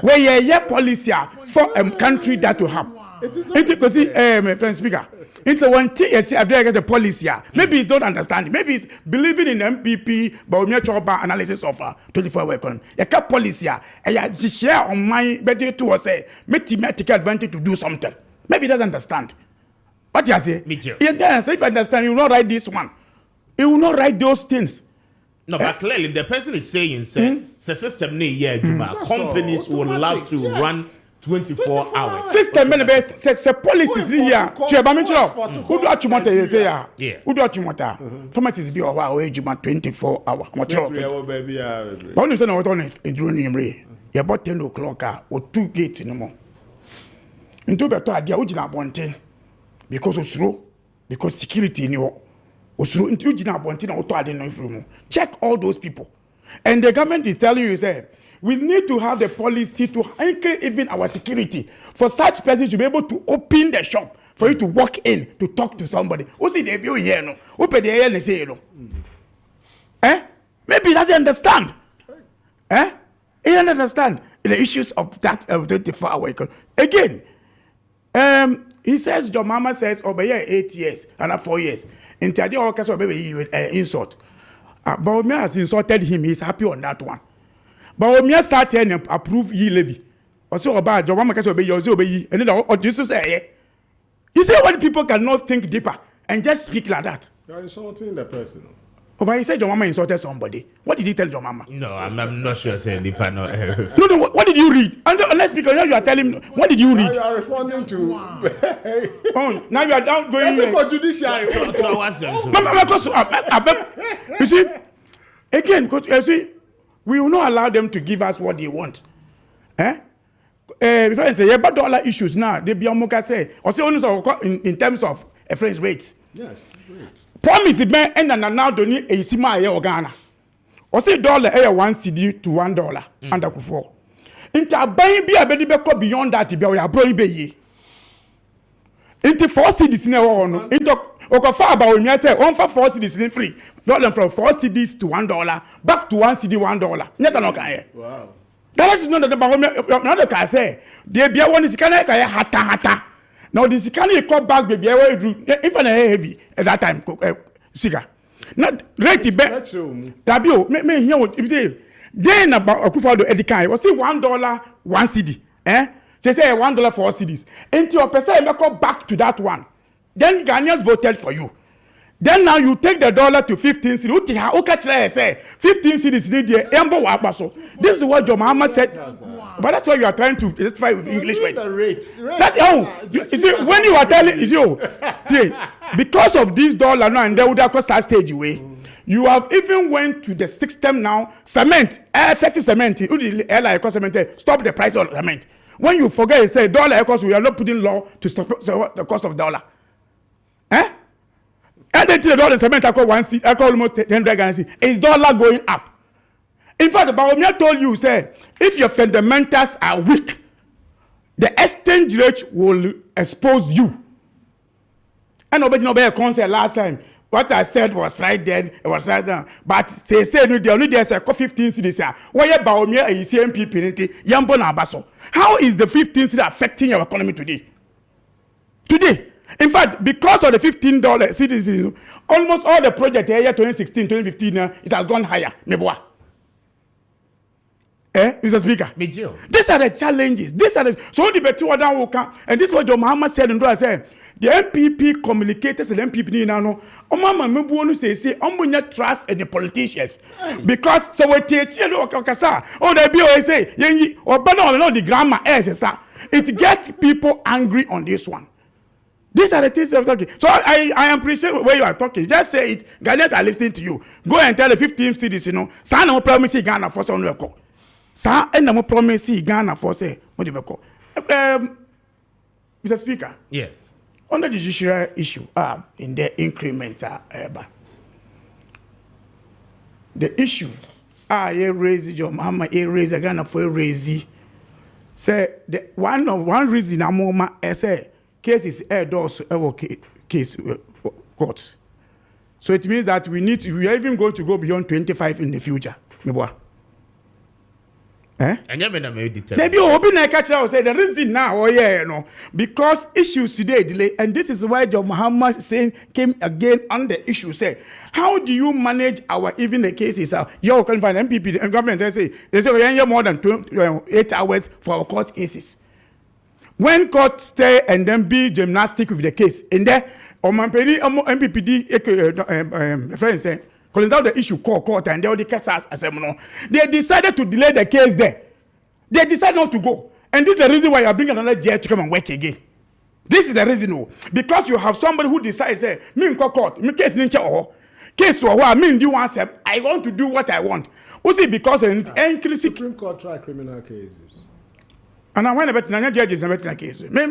where you policy for a country that will have. My friend speaker. It's a one thing you see against a policy. Maybe it's not understanding. Maybe it's believing in MPP, but we talk about analysis of 24-hour economy. You can't policy. And you share on my better to say, make me take advantage to do something. Maybe he doesn't understand. What you say? Me too. Yes, if I understand, you will not write this one. You will not write those things. No, but clearly the person is saying, the system companies would love to run 24 hours. System says policies here. Who do what you want to say? Yeah. Who do what you want? Pharmacies be over 24 hours. But when you say no, on in June, you about 10 o'clock or 2 gates no more. Into better idea, which na bonte because of slow, because security in your oslo into jina bonte na auto ade no from. Check all those people, and the government is telling you say. We need to have the policy to anchor even our security for such persons to be able to open the shop for you to walk in to talk to somebody. Who see the view here no? Who pay the and say no? Maybe he doesn't understand. He doesn't understand the issues of that 24-hour economy. Again, he says your mama says over here 8 years and 4 years. In the idea of insult. But me has insulted him. He's happy on that one. But when me start and approve ye levy, or so about your mama can obey your obey, and then or you say, you say what people cannot think deeper and just speak like that. You are insulting the person. Oh, but you said your mama insulted somebody. What did he tell your mama? No, I'm not sure. Saying deeper. No. No. What did you read? Unless because now you are telling me. What did you read? Now you are responding to. Oh, now you are down going. For judiciary. You see, again, because you see. We will not allow them to give us what they want. Before I say, but dollar issues now, they be on say, or say only in terms of reference rates. Yes, rates. Promise it man and now don't need a sima or Ghana. Or say dollar $1 CD to $1 under Kufo. Into buying be a baby beyond that, be a brony bay. Into 4 cities in a one. Into far about me, I say, one for 4 cities in free. Got them from 4 cities to $1, back to 1 CD $1. Yes, I know. Wow. That is not the another can say. They be one is kind of hata. Now this kind of come back, baby. If I heavy at that time, cigar. Not rate back. Rabio, me hear what you say. Then about Akufo-Addo Edikan was say $1 1 CD. They say $1 4 CDs. Into your person, go back to that one. Then Ghanaians voted for you. Then now you take the dollar to 15 cedis. Okay, say 15 cedis. This is what John Mahama said. But that's why you are trying to justify with English. That's you see when you are telling is you because of this dollar now and they would have cost that stage away. You have even went to the system now. Cement, affecting cement. Stop the price of cement. When you forget, you say dollar cost. We are not putting law to stop the cost of dollar. Eh? And then the dollar cement I call almost 100 Ghana. Is dollar going up? In fact, Bawumia told you, say, if your fundamentals are weak, the exchange rate will expose you. And nobody know about concert last time. What I said was right then, it was right now. But they say no, they only there so 15 cities. Why Bawumia and CMP penalty, Yambo na Baso. How is the 15 cities affecting your economy today? Today. In fact, because of the $15 cities, almost all the projects here 2016, 2015, it has gone higher. Meboa. Mr. Speaker. These are the challenges. So the better one will come. And this is what Mahama said and I said. The MPP communicators and MPP now. Omama mebuonu say omunya trust in the politicians. Because so we teach you okasa. Oh they be always say yenyi obana no the grammar sir. It gets people angry on this one. These are the things I'm talking. So I appreciate where you are talking. Just say it. Ghanaians are listening to you. Go and tell the 15 cities, Sana no promise Ghana for some record. Sa and no promise Ghana for say what do you call? Mr. Speaker. Yes. On the judicial issue, in the incremental, the issue, raise your mama, raise a Ghana for raise. Say the one reason I'm more say case is doors case court. So it means that we are even going to go beyond 25 in the future. Maybe Obi na catch out say the reason now, because issues today delay, and this is why John Mahama saying came again on the issue. Say, how do you manage our even the cases? You can find MPP and government they say we have more than 8 hours for our court cases. When court stay and then be gymnastic with the case, in there, MPPD friends say. Calling out the issue court and they all the cases as they decided to delay the case there. They decided not to go. And this is the reason why you are bringing another judge to come and work again. This is the reason. Because you have somebody who decides, say, me court, me case ninja or case or what me do want I want to do what I want. You see, because increase Supreme Court try criminal cases. And I want to judges and better case. Me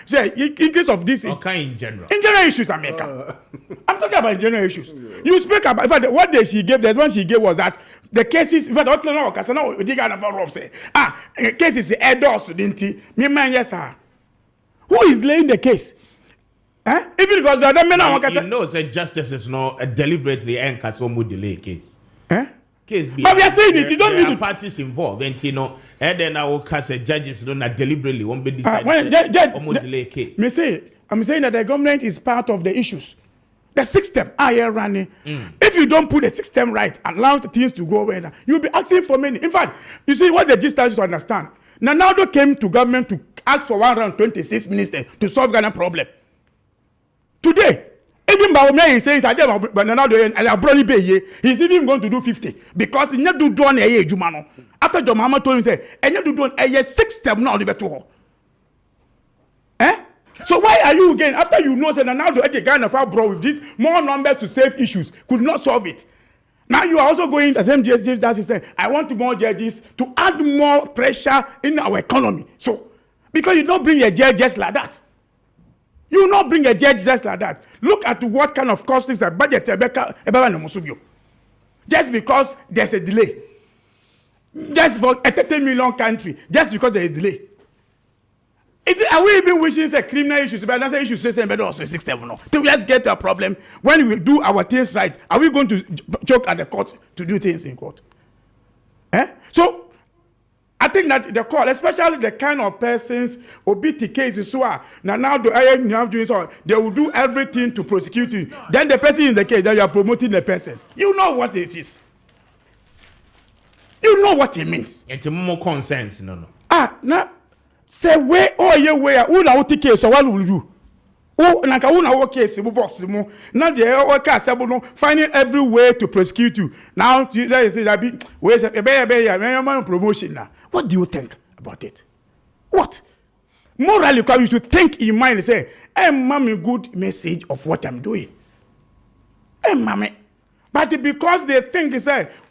say increase of this in general. In general issues, I'm talking about general issues. You speak about in fact what day she gave. There's one she gave was that the cases. In fact, what no because now we dig on for say cases endorse didn't me man yes sir. Who is delaying the case? Even because the other men are that justice is not deliberately and delay case. Case but we are saying it. You don't need to parties involved, and and then our judges don't deliberately won't be decided delay case. I'm saying that the government is part of the issues. The system are running. If you don't put the system right and allow the things to go away, you'll be asking for money. In fact, you see what the judiciary to understand. Nanado came to government to ask for 126 ministers to solve Ghana problem. Today. Even Bawumia is saying he's even going to do 50 because he never do done a Jumano. After John Mahama told him say, and you do done a 6 now the better. So why are you again after you know that now the Ghana far bro with this more numbers to save issues could not solve it. Now you are also going the same judges that he said, I want more judges to add more pressure in our economy. So because you don't bring a judge just like that. You will not bring a judge just like that. Look at what kind of cost is that budget just because there's a delay. Just for a 30 million country, just because there is delay. Are we even wishing a criminal issues? But that's an issue system, but also system. No. So let's get a problem. When we do our things right, are we going to choke at the court to do things in court? So I think that the court, especially the kind of persons obiti cases who are now doing so, they will do everything to prosecute you. Then the person in the case that you are promoting the person, you know what it is. You know what it means. It's more consensus, no. Now say where who na what case so what will you? Oh, naka who na what case box mo. Now the case no finding every way to prosecute you. Now you say that be where say promotion now. What do you think about it? What? Morally, you should think in mind and say, hey, mommy, good message of what I'm doing. Hey, mommy. But because they think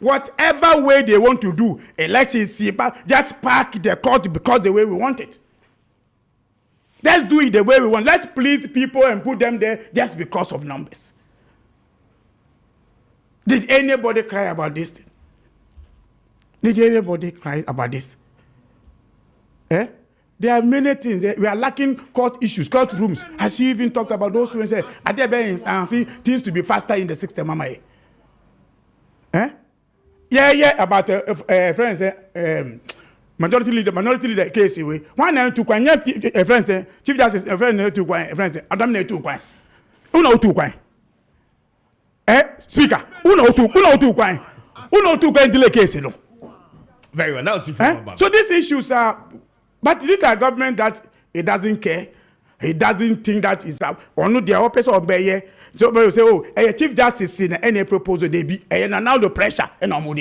whatever way they want to do, elections, just park the court because the way we want it. Let's do it the way we want. Let's please people and put them there just because of numbers. Did anybody cry about this thing? Did anybody cry about this? There are many things. We are lacking court issues, court rooms. Has she even talked about those who say, are there see things to be faster in the system, Mama? Yeah, about friends, minority leader case away. One and two friends, Chief Justice, friend two friends, Adam ne two quine. Uno two quine. Speaker, uno two quine delay case, no. Very well. Now, so these issues are, but these are government that it doesn't care. He doesn't think that is only the office of Bayer. So we say, oh, a Chief Justice in any proposal they be, and now the pressure and no more.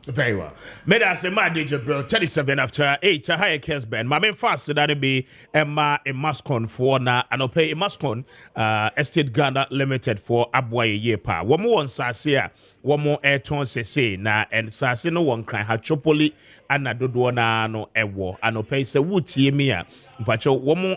Very well. Made us a mad DJ, bro. 37 after 8. Higher Kessben. My main fast that be Emma a Mascon for na and I'll pay a Mascon Estate Ghana Limited for Abwaye year pa. One more on Sasia. One more airton say na and Sasi no one cry ha chopoli and na dodoana no ewo and I'll pay se wuti mia. But one more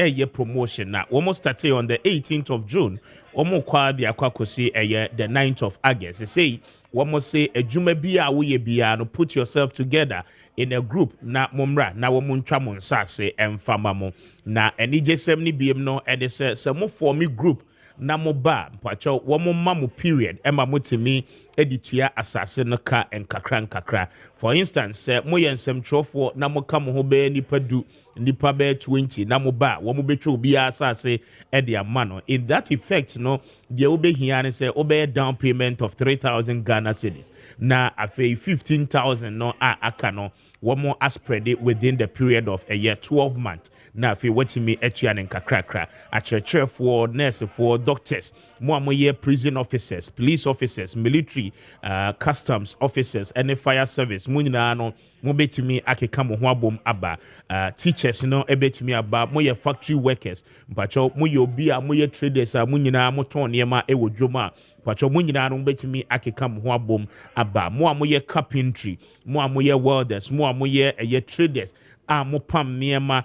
year promotion na one more start on the 18th of June. One more kwa the akwakosi the 9th of August. They say one more say a juma bia we bia no put yourself together in a group na mumra na womuntra mon sase emfamamo na eni jesem ni biem no and they say some form group na mo ba mpacho womo mamu period ema motimi editua asase no ka enkakra for instance mo yensem trofo na mo ka mo ho be nipa du nipa be 20 na mo ba womo betwe obi asase e de amano in that effect no de obe hia ne say obe down payment of 3,000 Ghana cedis na afei 15,000 no aka no womo spread it within the period of a year 12 months na afei watimi etua ne nkakra a for nurse for doctors mo amoye prison officers police officers military customs officers and fire service mo nyina no mo betimi akeka mo ho abom aba teachers no ebetimi aba mo ye factory workers mpacho mo ye obi a mo ye traders a mo nyina mo ton niema e wodwoma mpacho mo nyina no betimi akeka mo ho abom aba mo amoye carpentry mo amoye welders mo amoye traders a mo pam niema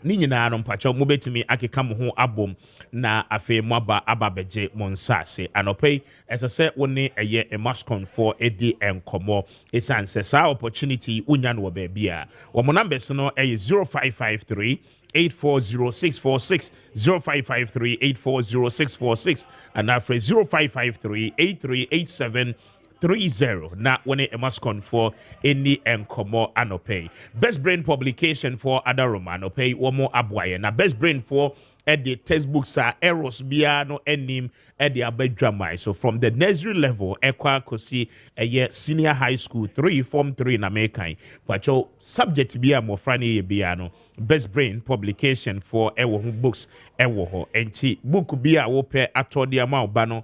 ni nyina no mpacho mo betimi akeka mo ho abom na afi mo aba beje mo nsase anopei esese woni eye Mascon for edi enkomo esanse sa opportunity unya no ba bia wo mo numbers no eye 0553 840646 0553 840646 and after 0553 8387 30 na when a Mascon for any enkomo anopay best brain publication for Adaroma anopay one more abwaye na best brain for the textbooks are errors bia no enim the abedramai so from the nursery level ekwa kosi senior high school 3 form 3 na mekai but your subject bia mo frani bia no best brain publication for books ho enti book bia wo pe atodi ama obano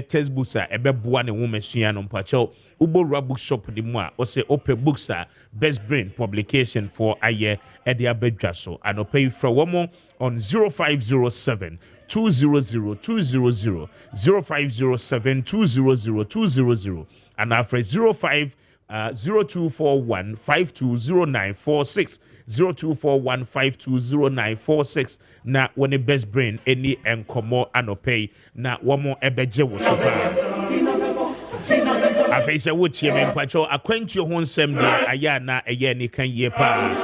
textbooks ebeboa ne womesua no mpacho ubora bookshop di mu a o se open books best brain publication for the abedwa so anope from one on 0507 200 200 0507 200 200 and after 05 0241 520946 0241 520946 na when the best brain any enkomo anopay na wamo ebeje wo so afeise wotie me mpacho akwantuo ho nsem de aya na eye ni kan ye pa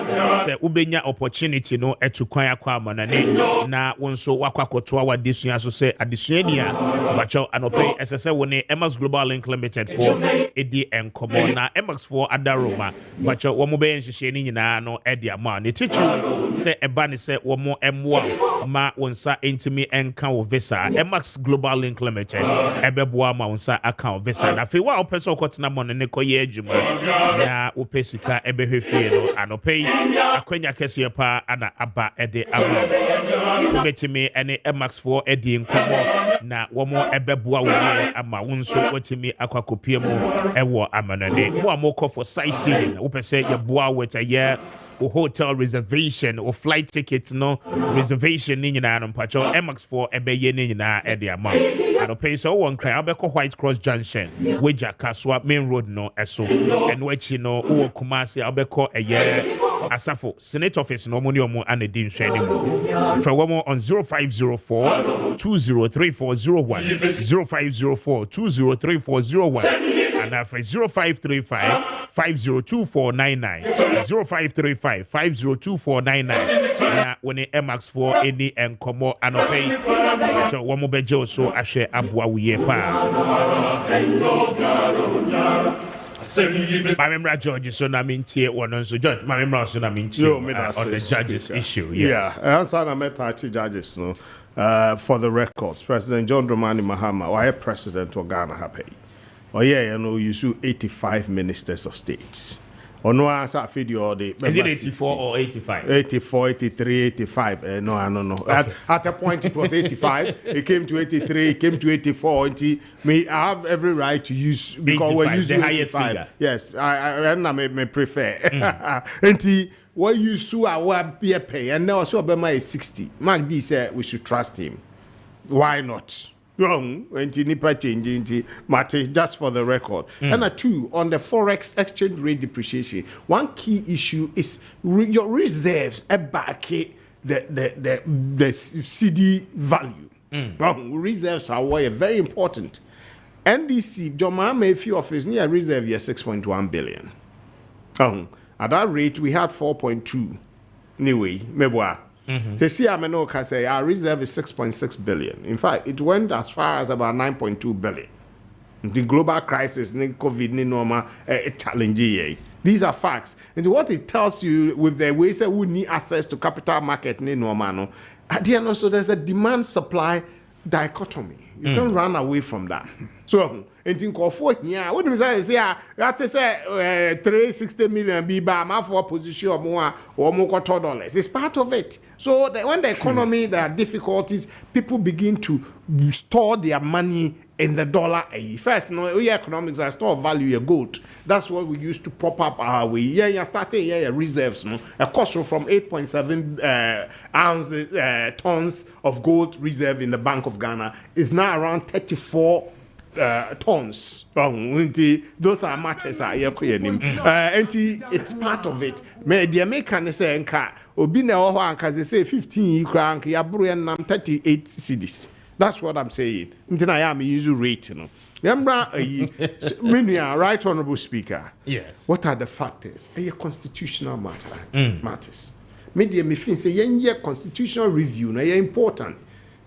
se ubenya opportunity no etukwan akwa amanane na wonso wakwakoto awa desua so se adesua ni a mpacho anopay esese woni Emas Global Link Limited for edi enkomo na Emas for Adaroma mpacho womo be nhihye ni nyina no edi ama ne tichu se eba ne se womo emwa ma wonsa intimi enka wo visa Emas Global Link Limited ebeboa ma wonsa account visa na fe wa so kotena mon ne koye adwuma na opesika ebehwefie no anopei akwanya kese pa ana aba ede aba betimi ene Emax for edi nkomo na womo ebeboa wo ama wonso wotimi akwakopie mu ewo amanane mo amoko for sightseeing opese ye boa weta ye or hotel reservation or flight tickets no reservation ni nyina no mpacho Emax for ebeye ni nyina e de ama and pay so one cry abeko White Cross Junction weja kaswa main road no eso and wechi no o Kumasi abeko eye asafo Senate office no money omo and din hwe ni mo for one more on 0504 203401 0504 203401 and for 0535 502499 0535 502499 when the Emax for any and come and pay so one more bejo so ashe abwa wiye pa Mamemra George so na mintie one so George Mamemra so na mintie on the judges issue answer na meta judges no for the records President John Dramani Mahama why president of Ghana happy you know you sue 85 ministers of states no answer video the is it 84 or 85 84 83 85 no I don't know at a point it was 85 it came to 83 it came to 84 and I have every right to use because we're using the highest 85 figure. Yes I may prefer and what you sue our beer pay and now so Obama is 60 Mark D said we should trust him why not wrong just for the record. And two, on the forex exchange rate depreciation, one key issue is your reserves back the CD value. Reserves are very important. NDC, John Mahama Appiah office near reserve 6.1 billion. At that rate, we had 4.2. Anyway, mebwa. To see Ameno say our reserve is 6.6 billion. In fact, it went as far as about 9.2 billion. The global crisis, COVID, normal challenge. These are facts. And what it tells you with the ways that we need access to capital market, normal. At the end also, there's a demand-supply dichotomy. You can't run away from that. So, and think of what what do say? That is 360 million be by for position or more $2. It's part of it. So when the economy there are difficulties, people begin to store their money in the dollar. First, economics are store value your gold. That's what we used to prop up our way. Starting reserves. A cost from 8.7 tons of gold reserve in the Bank of Ghana is now around 34 tons. Those are matters and it's part of it. The American say they say 15 crank 38 cedis. That's what I'm saying. I am using rate. Remember, right honorable speaker. Yes. What are the factors? A constitutional matters. Media me feel say constitutional review na important.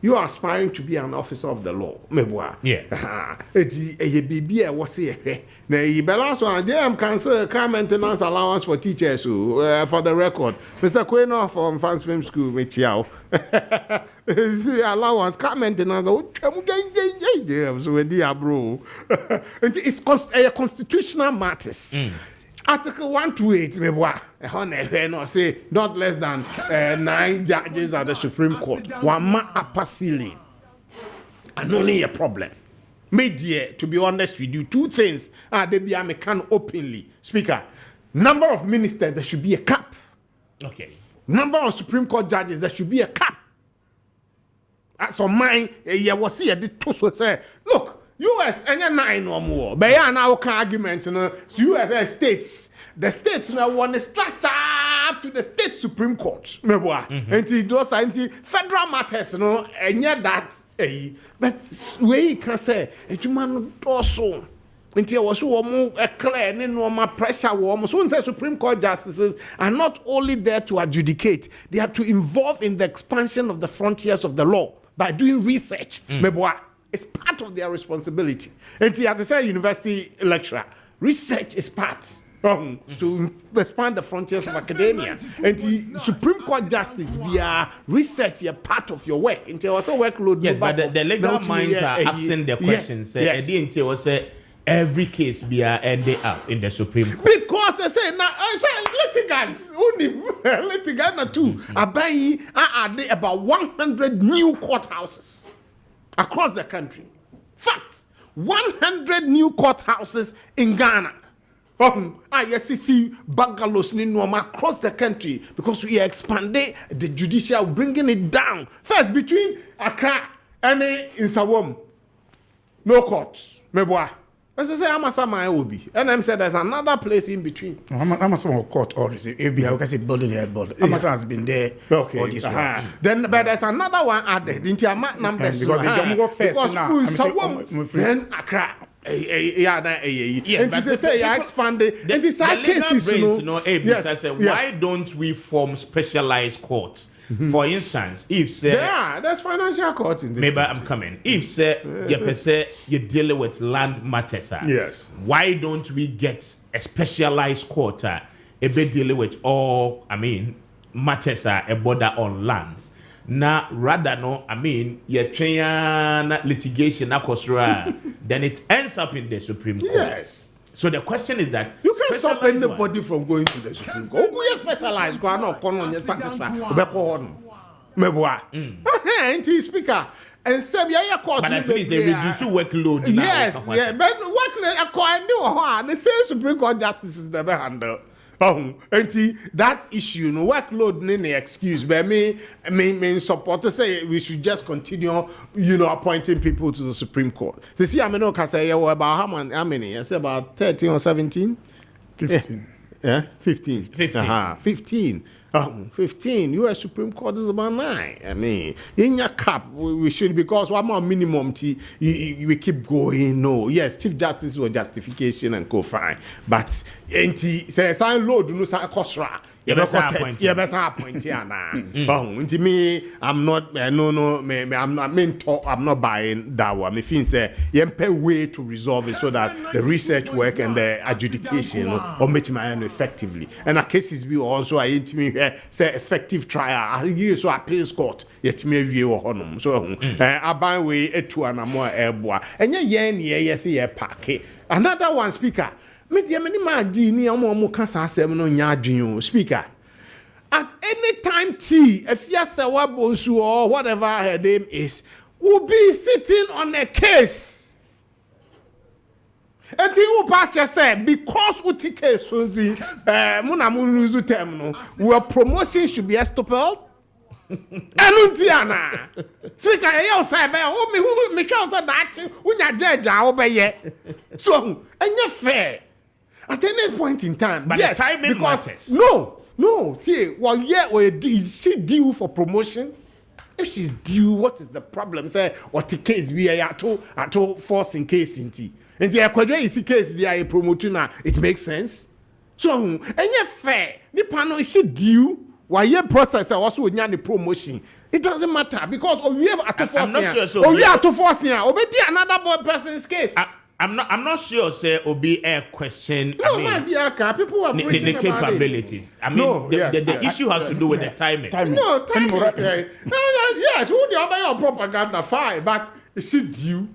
You are aspiring to be an officer of the law. Yeah. Baby, I was here. Now, you balance on JM cancel car maintenance allowance for teachers. For the record, Mr. Queno from Fansfilm School, Michiao. Allowance car maintenance. So, bro. It's constitutional matters. Article 128, say not less than 9 judges at the Supreme Court. One upper ceiling. And only a problem. Media, to be honest with you, two things they be can openly. Speaker, number of ministers, there should be a cap. Okay. Number of Supreme Court judges, there should be a cap. So mine, was here, the two say, look. US and 9 or more. But yeah, now argument, US states. The states now want to structure up to the state Supreme Court. And those are federal matters, and yet that. But we can say, a man also. Until was more clear, no more pressure. So say Supreme Court justices are not only there to adjudicate, they are to involve in the expansion of the frontiers of the law by doing research. It's part of their responsibility. And to say university lecturer, research is part to expand the frontiers of academia. And the Supreme Court justice via research is part of your work. Until also workload. Yes, but the legal minds are asking the questions. Every case be ended up in the Supreme Court. Because I say now, litigants, only litigants too. Are there about 100 new courthouses across the country. Fact, 100 new courthouses in Ghana. Yes, see bungalows across the country because we are expanding the judicial, bringing it down. First, between Accra and Nsawam, no courts. Meboa. As I say, Amasama will be. And I'm said there's another place in between. Amasama court or is it ABI? I can say building the board. Amasama has been there. Okay. All this Then, but there's another one added into a map number. Because they go first. Because Nsawam, then Accra. And they say you expanded. And these are cases, yes. Why don't we form specialized courts? For instance, if say there's financial courts in this. Maybe I'm coming. If say you deal with land matters, yes. Why don't we get a specialized court? Be dealing with all matters a border on lands. Now, rather you train litigation then it ends up in the Supreme Court. Yes. So the question is that you can't stop anybody from going to the Supreme Court. Who is specialized? Go on, you satisfied. Speaker. And some court. But at least they reduce workload. Yes, yeah, but workload. The same Supreme Court justices never handle. And that issue, no workload, no excuse. But me support to say we should just continue, appointing people to the Supreme Court. So see, can say about how many? I say about 13 or 17? 15. Yeah, 15. 15. 15. 15. U.S. Supreme Court is about 9. In your cap, we should, because one more minimum, we keep going. No, yes, Chief Justice was justification and go fine. But, says I load, no, Kosra. You best appoint here now. Me, I'm not, I'm not buying that one. Me think say, pay way to resolve it so that the research work and the adjudication or make my own effectively. And a cases be also I say effective trial. I so appeals court. Yet me view honum. So I buy way to an more airboy. And yes, pack. Another one, Speaker. Speaker, at any time if Bonsu or whatever her name is, will be sitting on a case. And he will say because uti case munamunuzu terminal, where promotion should be estoppel. Anuntiana. Speaker, you say, who me show that when you judge, so, and you're fair. At any point in time, but yes, the timing matters. No, see, is she due for promotion? If she's due, what is the problem? Say, what the case be at all forcing case in tea. And the Aquadra is the case they are promoting now, it makes sense. So, and you're fair, the panel is she due? Why your process also with the promotion? It doesn't matter because we have to force. I'm not sure. So we have to force here. Obey another boy person's case. I'm not sure. Say Obi a question. No, my dear, people are the capabilities. The issue has to do with the timing. No, timing. Yes, who the other propaganda fine, but is she due?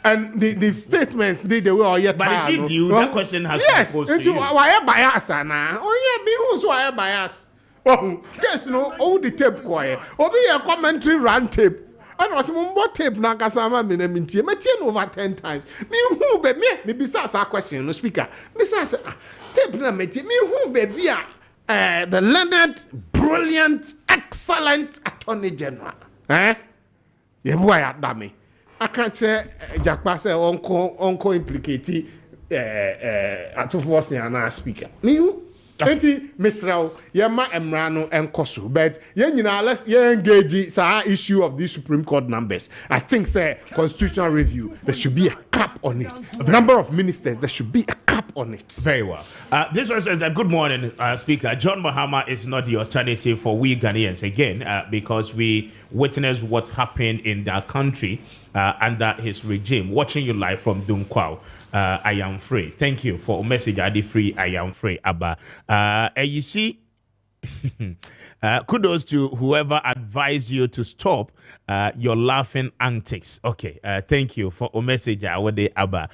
And the statements they were yet. But is she due? That question has to be posed to you. Why bias now? Oh yeah, be who's why bias? Oh, yes, no, all the tape quiet. Obi a commentary run tape. And was more tape na kasama me na mintie. Me tie over 10 times. Me who be me bisa a question no speaker. Me say tape na me tie. Me who be the learned, brilliant, excellent attorney general. Ye boy at me. I can't say Jakpa say onko implicate atofo na speaker. Me who Enti Mr. Yema Emrano and Kosu, but let's engage sa issue of these Supreme Court numbers. I think say constitutional review, there should be a cap on it. The number of ministers, there should be a cap on it. Very well. This one says that good morning, Speaker. John Mahama is not the alternative for we Ghanaians again, because we witnessed what happened in that country under his regime. Watching you live from Dunkwao. I am free. Thank you for a message. I did free. I am free. Abba. And you see, kudos to whoever advised you to stop your laughing antics. Okay. Thank you for a message. Abba.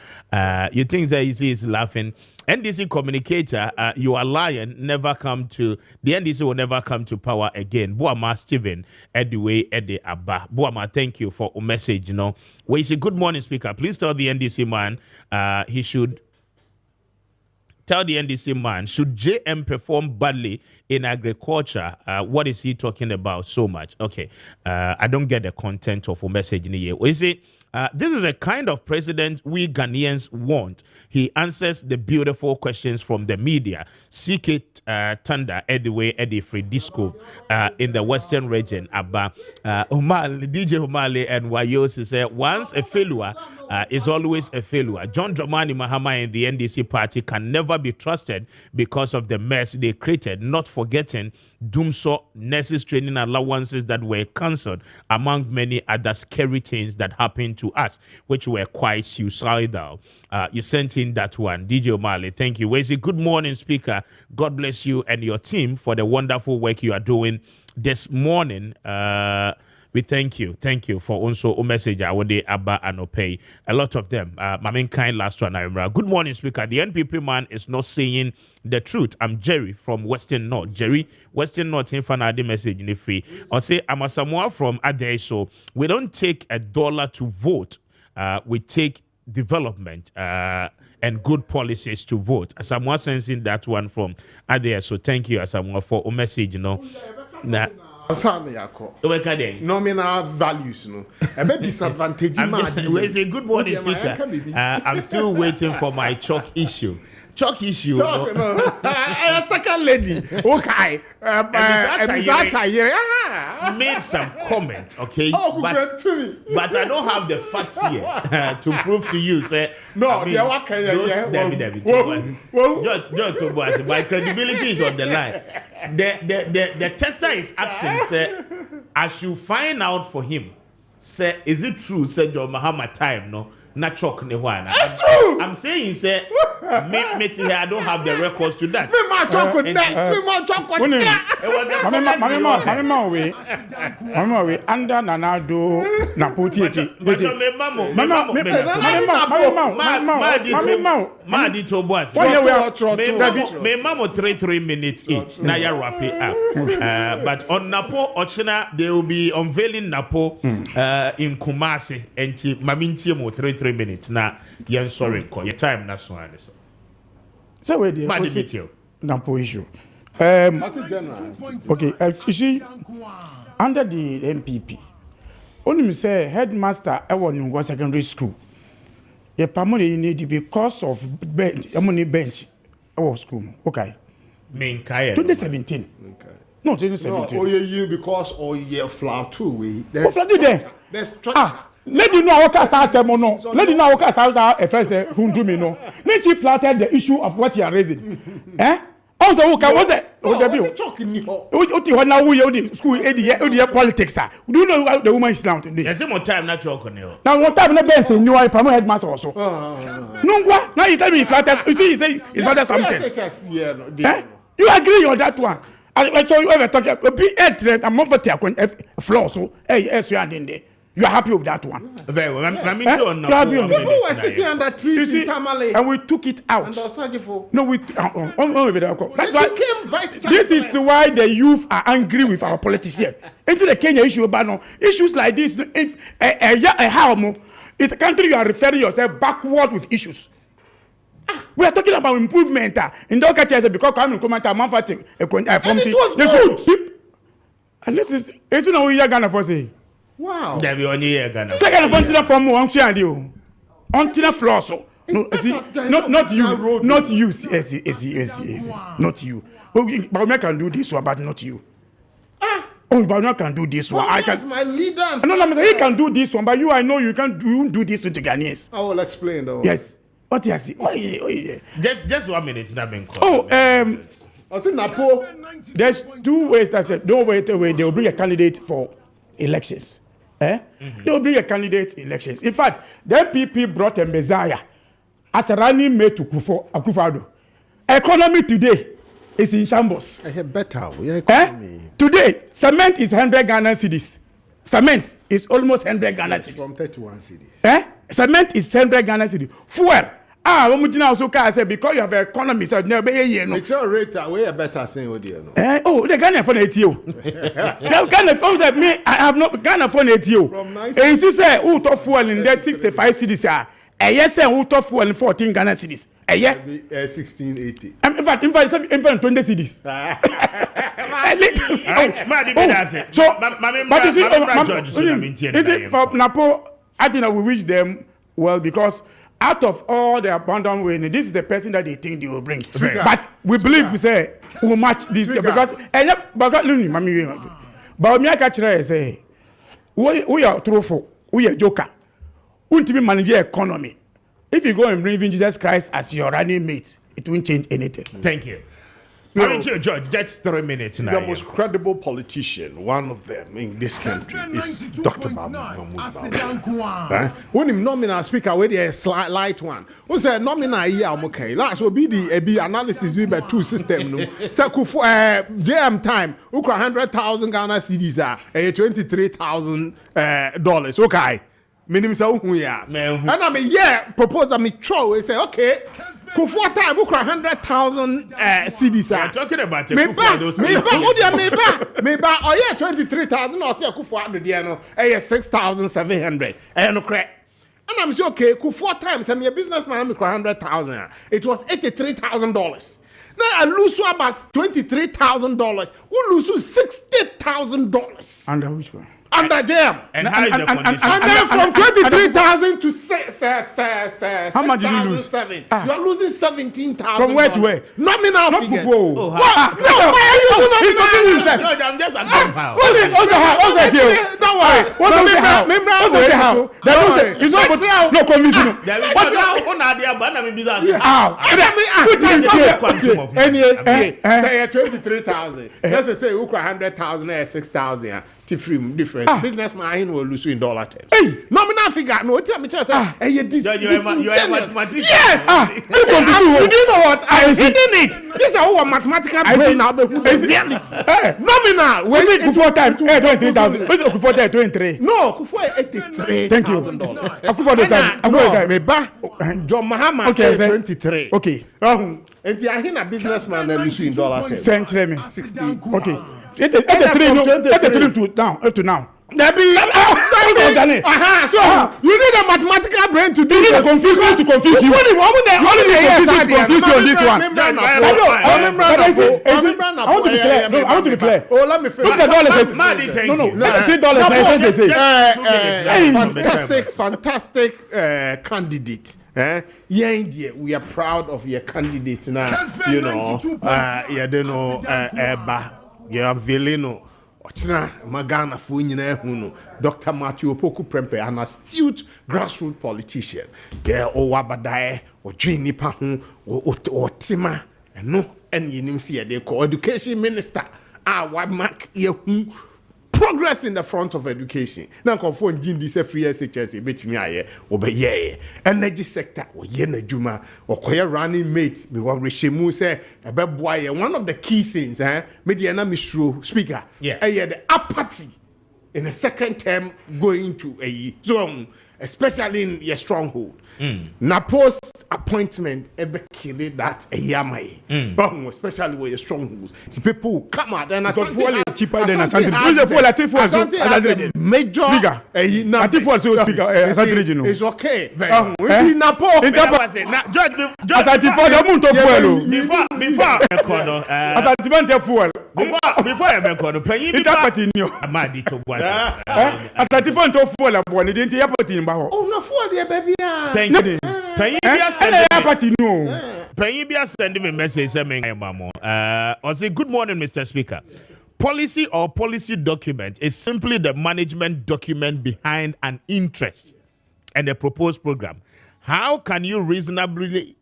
You think that he is laughing? NDC communicator, you are lying. Never come to the NDC will never come to power again. Buama Stephen, Edway Ede Abba. Buama, thank you for a message. We say good morning, Speaker. Please tell the NDC man he should Tell the NDC man, should JM perform badly in agriculture? What is he talking about so much? Okay, I don't get the content of a message in here. Is it? This is a kind of president we Ghanaians want. He answers the beautiful questions from the media. Seek it, Thunder, Ediway, Eddie Free Disco in the Western region. Abba, DJ Humale and Wayosi said, once a failure is always a failure. John Dramani Mahama and the NDC party can never be trusted because of the mess they created, not forgetting Doomso nurses training allowances that were cancelled, among many other scary things that happened to us, which were quite suicidal. You sent in that one. DJ O'Malley, thank you. Wesley, good morning, Speaker. God bless you and your team for the wonderful work you are doing this morning. We thank you for also a message I would Abba and Opay. A lot of them. My main kind last one I remember. Good morning, Speaker. The NPP man is not saying the truth. I'm Jerry from Western North. Jerry, Western North in Fanadi message in the free. Or say I'm a Samoa from Ade. So we don't take $1 to vote. We take development and good policies to vote. Samoa sensing that one from Ade. So thank you, Samoa, for a message. Nominal values, a bit disadvantage. Good morning, Speaker. I'm still waiting for my chalk issue. Second lady, okay. Made some comment, okay? But I don't have the facts here to prove to you. Say no, my credibility is on the line. The texter is asking, say, I should find out for him. Say, is it true? Say, your Mahama time, no? Not chalk ne one. That's true. I'm saying, say, me here, I don't have the records to that. Me ma chalk on that. Me ma chalk on that. It was a under Nanado Napoti. Me mamo 3 minutes each. Now you wrap it up. But on Napo Ochina, they will be unveiling Napo in Kumasi and Maminti mo 3 minutes. Now you're sorry, call your time. That's one. So where the Napo issue. Okay, you see, under the MPP, only me say headmaster I want in secondary school. You permanent need because of bench. Bench. Our school. Okay. 2017. Okay. No, 2017. No, you because you flower too. We. There's structure. Let you know what I said, no. Let you know what I said, first, who do me no. Then she flattered the issue of what you are raising. Also, okay, was it? What talking now we school politics. Do you know what the woman is now today? There's more time not talking. Now, what time the bench in your promote headmaster also? No, what? Now you tell me flatters. You see, you say it's not something. You agree on that one? I show you ever talk about be a month for floor. So, hey, you are in there. You are happy with that one? Very well. People were sitting under trees in Tamale. And we took it out. No, we... That's why... This is why the youth are angry with our politicians. Into the Kenya issue, but no, issues like this, it's a country you are referring yourself backward with issues. We are talking about improvement. In the case, because I'm from the... And it was good. And this is... It's not what you're going to say. Wow. Second of until from one share you. Until floor so. No, see, not you. Not you. Yes. Not you. But I can do this one, but not you. But I can do this one. I can. My leader. No, he can do this one, but you, I know you can't do this one to Ghanaians. I will explain though. Yes. What you see? Oh yeah. Just 1 minute. That been called. I said Napo. There's 2 ways that they will bring a candidate for elections. They will bring a candidate in elections. In fact, the MPP brought a messiah as a running mate to Akufo-Addo. Economy today is in shambles. Better. Today, cement is 100 Ghana cedis. Cement is almost 100 Ghana cedis. From 31 cedis. Cement is 100 Ghana cedis. Fuel. Because you have an economy, so never it's your rate. We are better saying what you know. The Ghana phone at you. The Ghana phone said me. I have not Ghana phone at you. And she said, "Who top fuel in that 65 cities? Yes, sir. Who top fuel in 14 Ghana cities? Yeah. 1680. In fact, 20 CDs. For Napo, I think that we wish them well because out of all the abandoned winning, this is the person that they think they will bring. But we believe we say we'll match this because but me I catch say we are truthful, we are joker. We to be manage economy. If you go and bring even Jesus Christ as your running mate, it won't change anything. Thank you. Judge, just 3 minutes now. The most credible politician, one of them in this country, is Dr. Mahama. When him nominal speaker, where the light one, who said nominal year, okay, last will be the analysis we by two system. So, JM time, ukra 100,000 Ghana cedis are $23,000. Okay. Minimum say who ya. And I mean, propose me throw. We say, okay, Kufuor time, we cry 100,000 CDs. I'm talking about me ba, oh yeah, 23,000 or say Kufuor the diano, 6,700. No crack. And I'm say, okay, Kufuor time, say me a businessman, me cry 100,000. It was $83,000. Now I lose about $23,000. We lose $60,000. Under which one? Under them. And how is the condition? And then from 23,000 to how much did you lose? 6,007. You're losing 17,000. From where to where? Nominal figures. Oh, What? No, why are you using nominal? Judge, I'm just asking how. What's the deal? Don't worry. What's the how? It's not no convincing. What's the on idea? But I'm in business. Say 23,000. Let's say you cry 100,000, 6,000. Different. Businessman will lose in dollar terms. Nominal figure. No, tell me, just say, you're a mathematician. Yes. You do know what? I'm hitting it. This is our mathematical brain now. Nominal. Was it Kufuor time? 23,000. Was it Kufuor time? 23. No, Kufuor $83,000. Thank you. Kufuor the time. John Mahama okay, 23. Okay. And I hear a businessman lose in dollar terms. Send me. 16. Okay. 83 to now. So you need a mathematical brain to do this. To confuse you. To confuse you on this one. I want to be clear. Oh, let me finish. Look at $3. Fantastic candidate. Yeah, India, we are proud of your candidates now. You know, yeah, Veleno. Magana Funyina Huno, Dr. Maakye Kubi, an astute grassroots politician. Yeah, or Wabadae, or Jini Pahu, or Tima, and no, and you see they call education minister. What mark Yahoo progress in the front of education. Now, conform Jim this free SHS, bet me aye, obey energy sector, or Yena Juma, or Koya running mate, because Rishimu say, a bad boy, one of the key things, Mediana Mishru speaker, the apathy in a second term going to a zone, especially in your stronghold. Now, post appointment, ever kill that a yamai, especially with your strongholds. People who come out and are cheaper than Asante. Major speaker. It's okay. Penny sending me a message saying, I say, good morning, Mr. Speaker. Policy or policy document is simply the management document behind an interest and a proposed program. How can you reasonably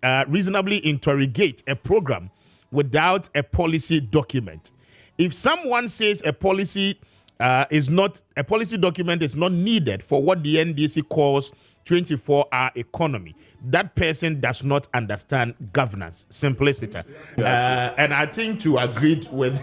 interrogate a program without a policy document? If someone says a policy document is not needed for what the NDC calls 24-hour economy, that person does not understand governance. Simplicity. And I think to agree with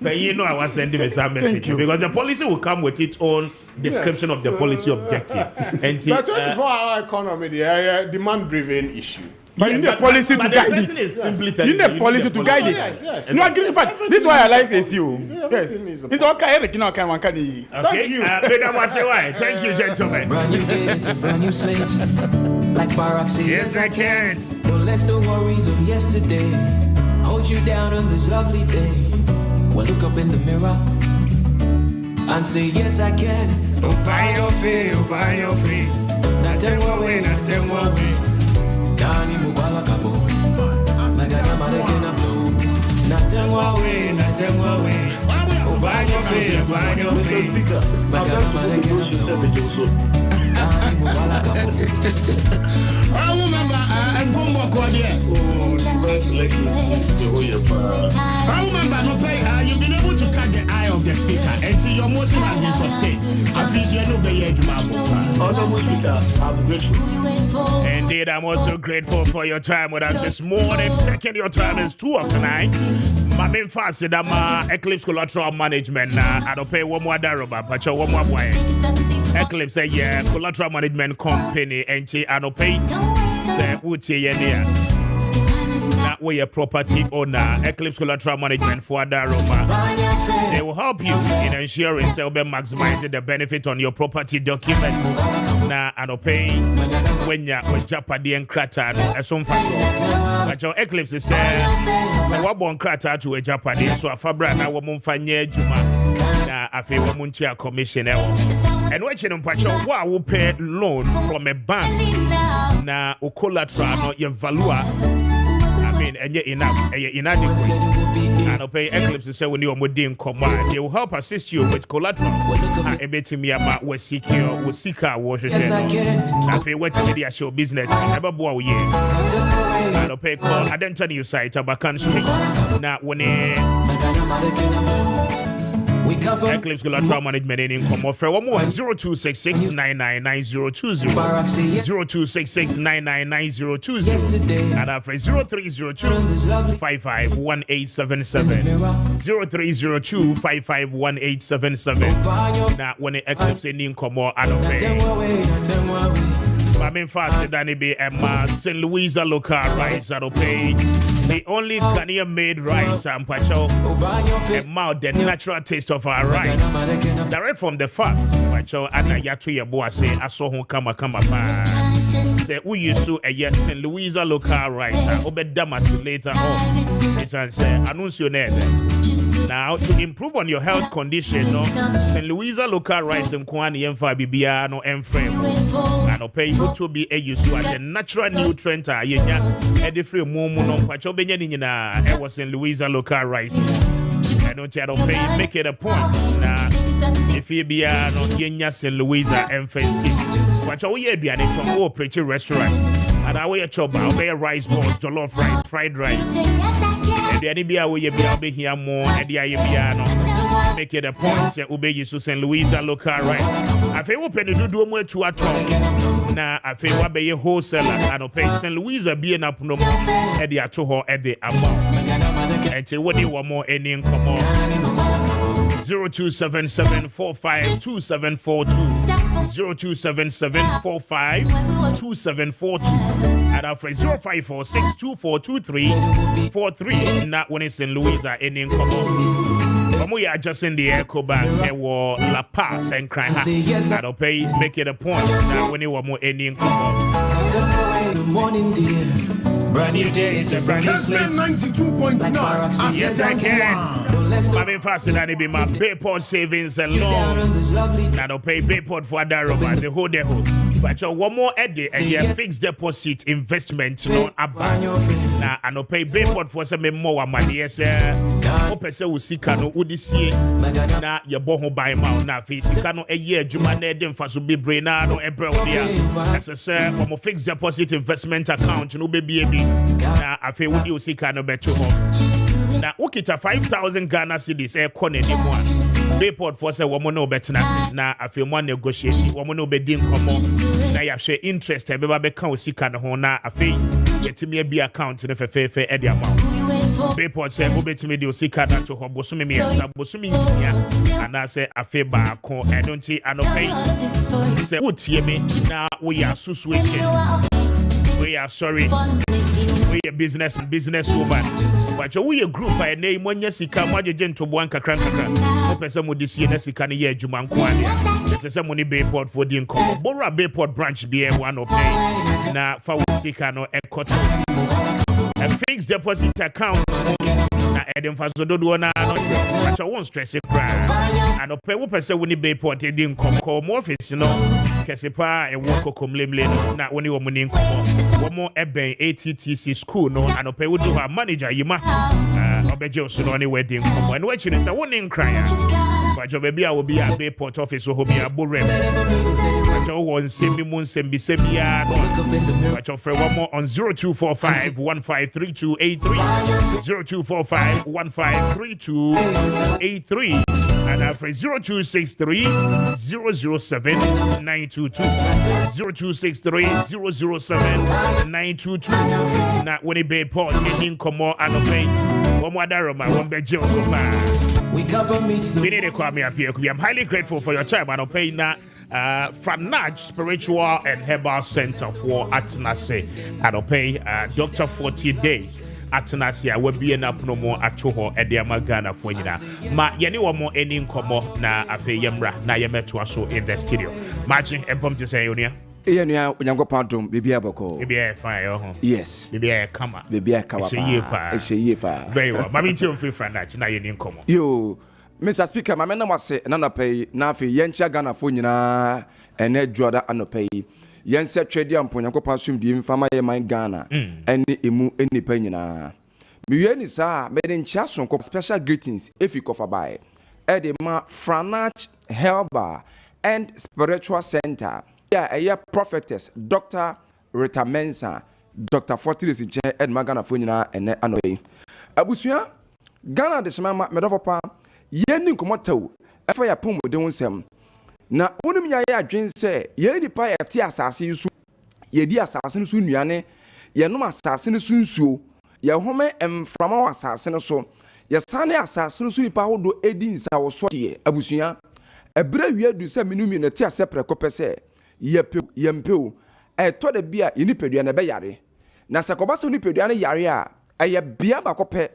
but I was sending me some message because the policy will come with its own description of the policy objective. And the 24-hour economy, the demand-driven issue. But you need a policy to guide it. You need a policy to guide it. Yes. No, in fact, this is why I like ACU. Yes. It's okay. Thank you. Thank you, gentlemen. Brand new days, brand new slate. Like Barack says. Yes, I can. Don't let the worries of yesterday hold you down on this lovely day. Well, look up in the mirror and say, yes, I can. Oh, by your faith, oh, by your faith. Not ten way, not ten way. Dani Mubala Kabo. Magana Madekena Blue. Not ten way, not ten way. Oh, by your faith, oh, by your faith. Magana Madekena Blue. Dani Mubala Kabo. I remember, and one more call, yes. I remember, no pay, you've been able to catch the eye of the speaker until your motion has been sustained. I feel you know the I'm grateful. Indeed, I'm also grateful for your time with us this morning. Taking your time is 2 of the night. My main fast is that Eclipse Collateral Management. I don't pay one more daroba, but one more boy. Eclipse, yeah, Collateral Management Company, and I don't pay. Say, that way a property owner, Eclipse Collateral Management for Daroma. They will help you in ensuring they'll be maximizing the benefit on your property document. Now, I don't pay when you're with Japadi and Krata as some fashion. But your Eclipse is so what born Krata to a Japadi, so a Fabra now woman Fanya Juma. Now, I feel Muntia commission. And watching on Pacho, what will pay loan from a bank now, or collateral, not your valua. And yet enough, inadequate. And I'll pay Eclipse to say when you're within command, they will help assist you with collateral. And a bit to me about what secure, what seeker, what is I feel what to media show business. Never bow ye. And I'll pay call. I don't tell you site about country. Now when Eclipse Collateral Management in income offer one more 0266 999020 0266 999020 and after 0302 551877 0302 551877. Now when the Eclipse in income or I don't pay. I'm fast than it be St. Louisa local rice. I don't pay the only Ghanaian made rice and pacho the natural taste of our rice direct from the farms. Pacho and Yatu Yaboa say I saw him come say we used to a yes St. Louisa local rice. Obed Damas later on. This one say announce your name. Now, to improve on your health condition, no, St. Louisa local rice and Kwame Appiah Kubi no frame and pay you to be a use the natural nutrient the free momo no pacho benyina it was St. Louisa local rice. I don't pay make it a point. Now, if you be no yenya St. Louisa and fancy, pacho we be from all pretty restaurant and I wear chop, I'll be rice balls, jollof rice, fried rice. The Anibia will be here more at the Ayabiano. Make it a point, say, Obey you, St. Louisa local right. I feel open to do more to a talk. Now, I feel what be a wholesaler and pay St. Louisa being up no more at the Atoho at the amount. And say, what do you want more any income? 0277452742 0277452742 and our phrase 0546242343 not when it's in Louisa in income. We are just in the echo back and war La Paz and crying. I'll pay make it a point that when you want more any income. Morning, dear. Brand new day, it's a brand new slate. 92.9. Yes, I can. I'm faster than it be my Bayport savings and loans. Now I'll pay Bayport for Daroma, the whole day. But you one more eddy and your fixed deposit investment, no abba. Now I'll pay Bayport for some more money. Yes, sir. Opesa usika no udisi na your boho by mouth na face. Kano a year, Jumane dem fasu be braina no ebrodia. As a sir, from a fixed deposit investment account, no baby. Na afe wudi usika no betu home. Na ukita 5,000 Ghana cedis kone ni mwa. Bayport for say woman no better na afe mwa negotiate woman no be din komo. Na ya share interest e beba be kan usika no ho na afe yetimi bi account ne fefe e di amount. Bayport say mo betimi di usika na to ho bosumi mi esa bosumi nsia ana say afe ba ko enonti anopai say utie me na we are situation. We are sorry. We a business woman. But we a group by name when Yesika Majan to one kakranka. Opesa Modisi and Sikani ye Juman Kwanya. There's a money Bayport for the income. Bora Bayport branch be one of pay. Na Fawu Sikano Ekoto. a fixed deposit account. Na edem faso dodo na no acha won stress kra and ope wo pese woni be port e din kom office no kese pa e wo kokomlemle na woni wo muni nkom wo mo eben ATTC school no and ope wo do her manager yima obeje so no ni wedding kom and what you say woni nkra ya but baby I will be at the port office so be a borem but you won send me mun send be sebia but you for one more on 0245 153283 0245 153283 and after 0263 007 922 0263 007 922 na when it be port in komo and obey one more daroma one be jail so far. We need a Kwame Appiah Kubi. I'm highly grateful for your time and I'll pay na Franaj Spiritual and Herbal Center for Atenase and I'll pay Dr. 40 Days Atenase I will be an up no more at Toho and the Amagana for you. Ma yani one more any incomo na afe yemra na yemetu so in the studio. Matching and pump to say unia. Enya unyango pantum bibi aboko. Bibi fire yes. Bibi kama. Bibi kawa. Esheye pa. Very well. Mami ti on free Franaj na yeni incomo. Yo Mr. Speaker, my man was say nana pay na fi yencha Ghana fo nyina ene dwoda anopay yense twede ampo Nyankopon sum di mfama ye man Ghana ene emu enipa nyina miwe ni sa me de ncha so special greetings if you cover by e ma Franach Herbal and Spiritual Center yeah prophetess Dr. Rita Mensa Dr. Fortilis je ed Ghana fo nyina ene anoy abusua Ghana de shema medofopa yeni nkomotaw efa ya pom de wonsem na wonim ya ya adwen se yeni pa ya ti asase nsu yedi asase nsu nuane ye nom asase nsu nsuo ye home emframa asase nso ye sane asase nsu nipa hodo edi nsa wo so de abusua ebra wiadu se minumi na ti asepre kopese ye mpeu to de bia yeni pedua na be yare na se koba so ni pedua na yare a eye bia ba kope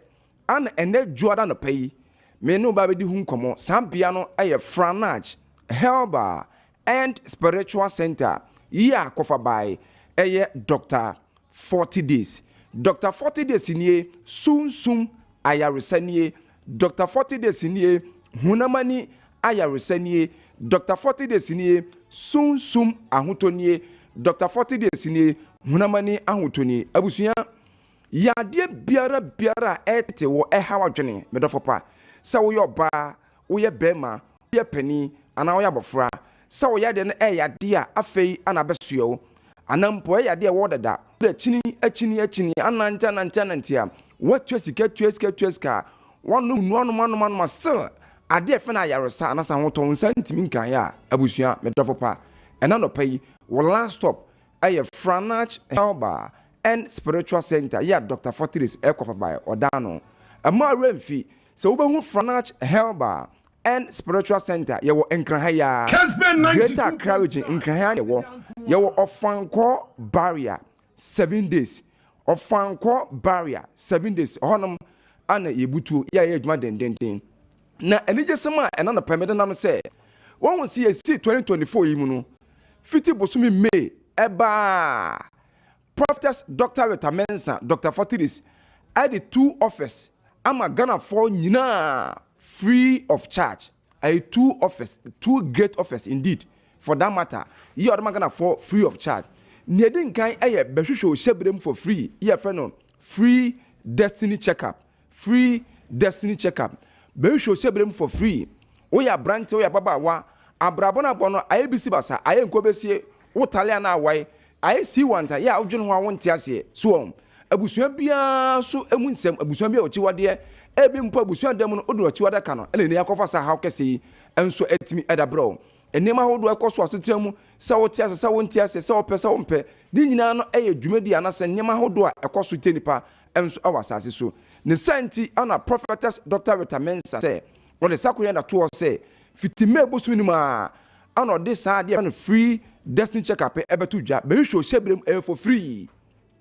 an ene juada no pay me no ba be di hu nkomo sambia no aye Franach Herbal and Spiritual Center ya kofa by aye Dr. 40 Days Dr. 40 Days nie sum ayaresanie Dr. 40 Days nie hunamani ayaresanie Dr. 40 Days nie sum ahotonie Dr. 40 Days nie hunamani ahotonie abusua ya de biara ete wo hawadwene medofopa sa wo yoba wo ye bema wo ye pani ana wo yabofra sa wo yade no ya de a afei ana besuo anampo ya de wo dada de chini anantia what tweska wonu still ade fe na yaresa ana sa ho to nsantimi nkan ya abusua medofopa ena no pay wo last stop aye Franach Herbal and Spiritual Center yeah Dr. Fortilis ekofa by odano ama remfi so we hu Franach Herbal and Spiritual Center ye wo nkran ya Kessben greater courage nkran ye wo ofanko barrier 7 days ofanko barrier 7 days honum ana yebutu ya ye adwuma dendenden na enije sema ena na pemede nam se won wo si 2024 yi mu no fiti bosumi May eba Prophetess Dr. Rita Mensa, Dr. Fortilis, at the 2 office. I'm a Ghana for nyina free of charge. A 2 great office indeed. For that matter, you are Ghana for free of charge. Nedin kan aye behwehwe shebrem for free. Ye friend free destiny checkup. Free destiny checkup. Behwehwe shebrem for free. Oya branch oya baba wa abrabona bono aye bisi basa aye nkobesie wo tale na awai I see one time, yeah, John won't tell you. So, Abusuan Bia, so a winsome, Abusuan Bia, Chiwadia, Ebim Pabusuan Demon, Odo, Chiwada Cano, and the Akofasa, how can see, and so at me at a bro. And Nema Hodo, I cost was a term, so tears, so won't tell you, so person, Nina, a Jumediana, and Nema Hodo, a cost with Tenipa, and so our sassy so. Nesanti, Anna Prophetess Dr. Rita Mensa say, what the Sakuana tour say, 50 mebus minima, and this idea free. Destiny checkup ebetu ja be show shebrem for free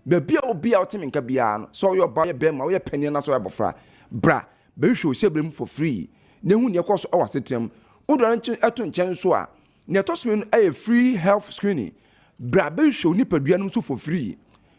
be bia obi a otemin ka bia no so your buy be ma we penny na so abofra bra be show shebrem for free ne hu ne koso awasetem udon eto nchen so a ne tosome no free health screening bra be show ni padua no so for free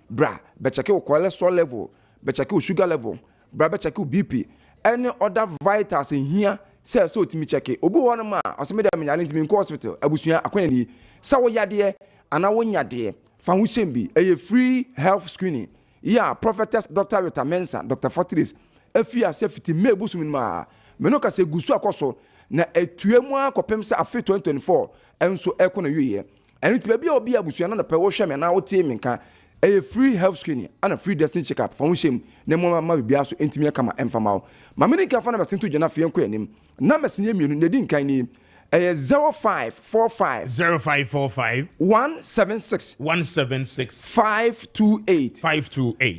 bra be check your cholesterol level be check your sugar level, bra be check your BP, any other vitals in here. Say so to me check it. Obu one ma, or some me yale to hospital. Abusuya akweni. Sa wo yade, ana wo nyade. Fa hu shembi. A free health screening. Yeah, prophetess Dr. Rita Mensa, Dr. Fortis. Efia safety me busu min ma. Me no ka se gusu akoso na etuemu akopem se afi 2024 enso ekona wiye. Eni ti bia obi abusuya na pe wo hwe me na wo tie minka. A free health screening and a free destiny checkup for shame. Nemo ma bibia so entimi kama emfama. Ma me ni ka fa na besinto jena fie nko anim. Na mesinye mienu ne din kan ni 0545 0545 176 528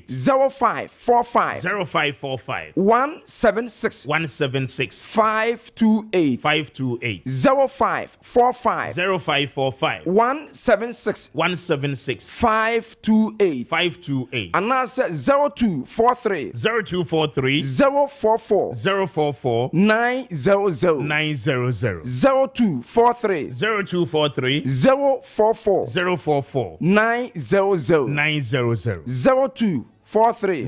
0545 0545 176 528 0545 176 528 and now 0243 044 900 0243 044 900 0243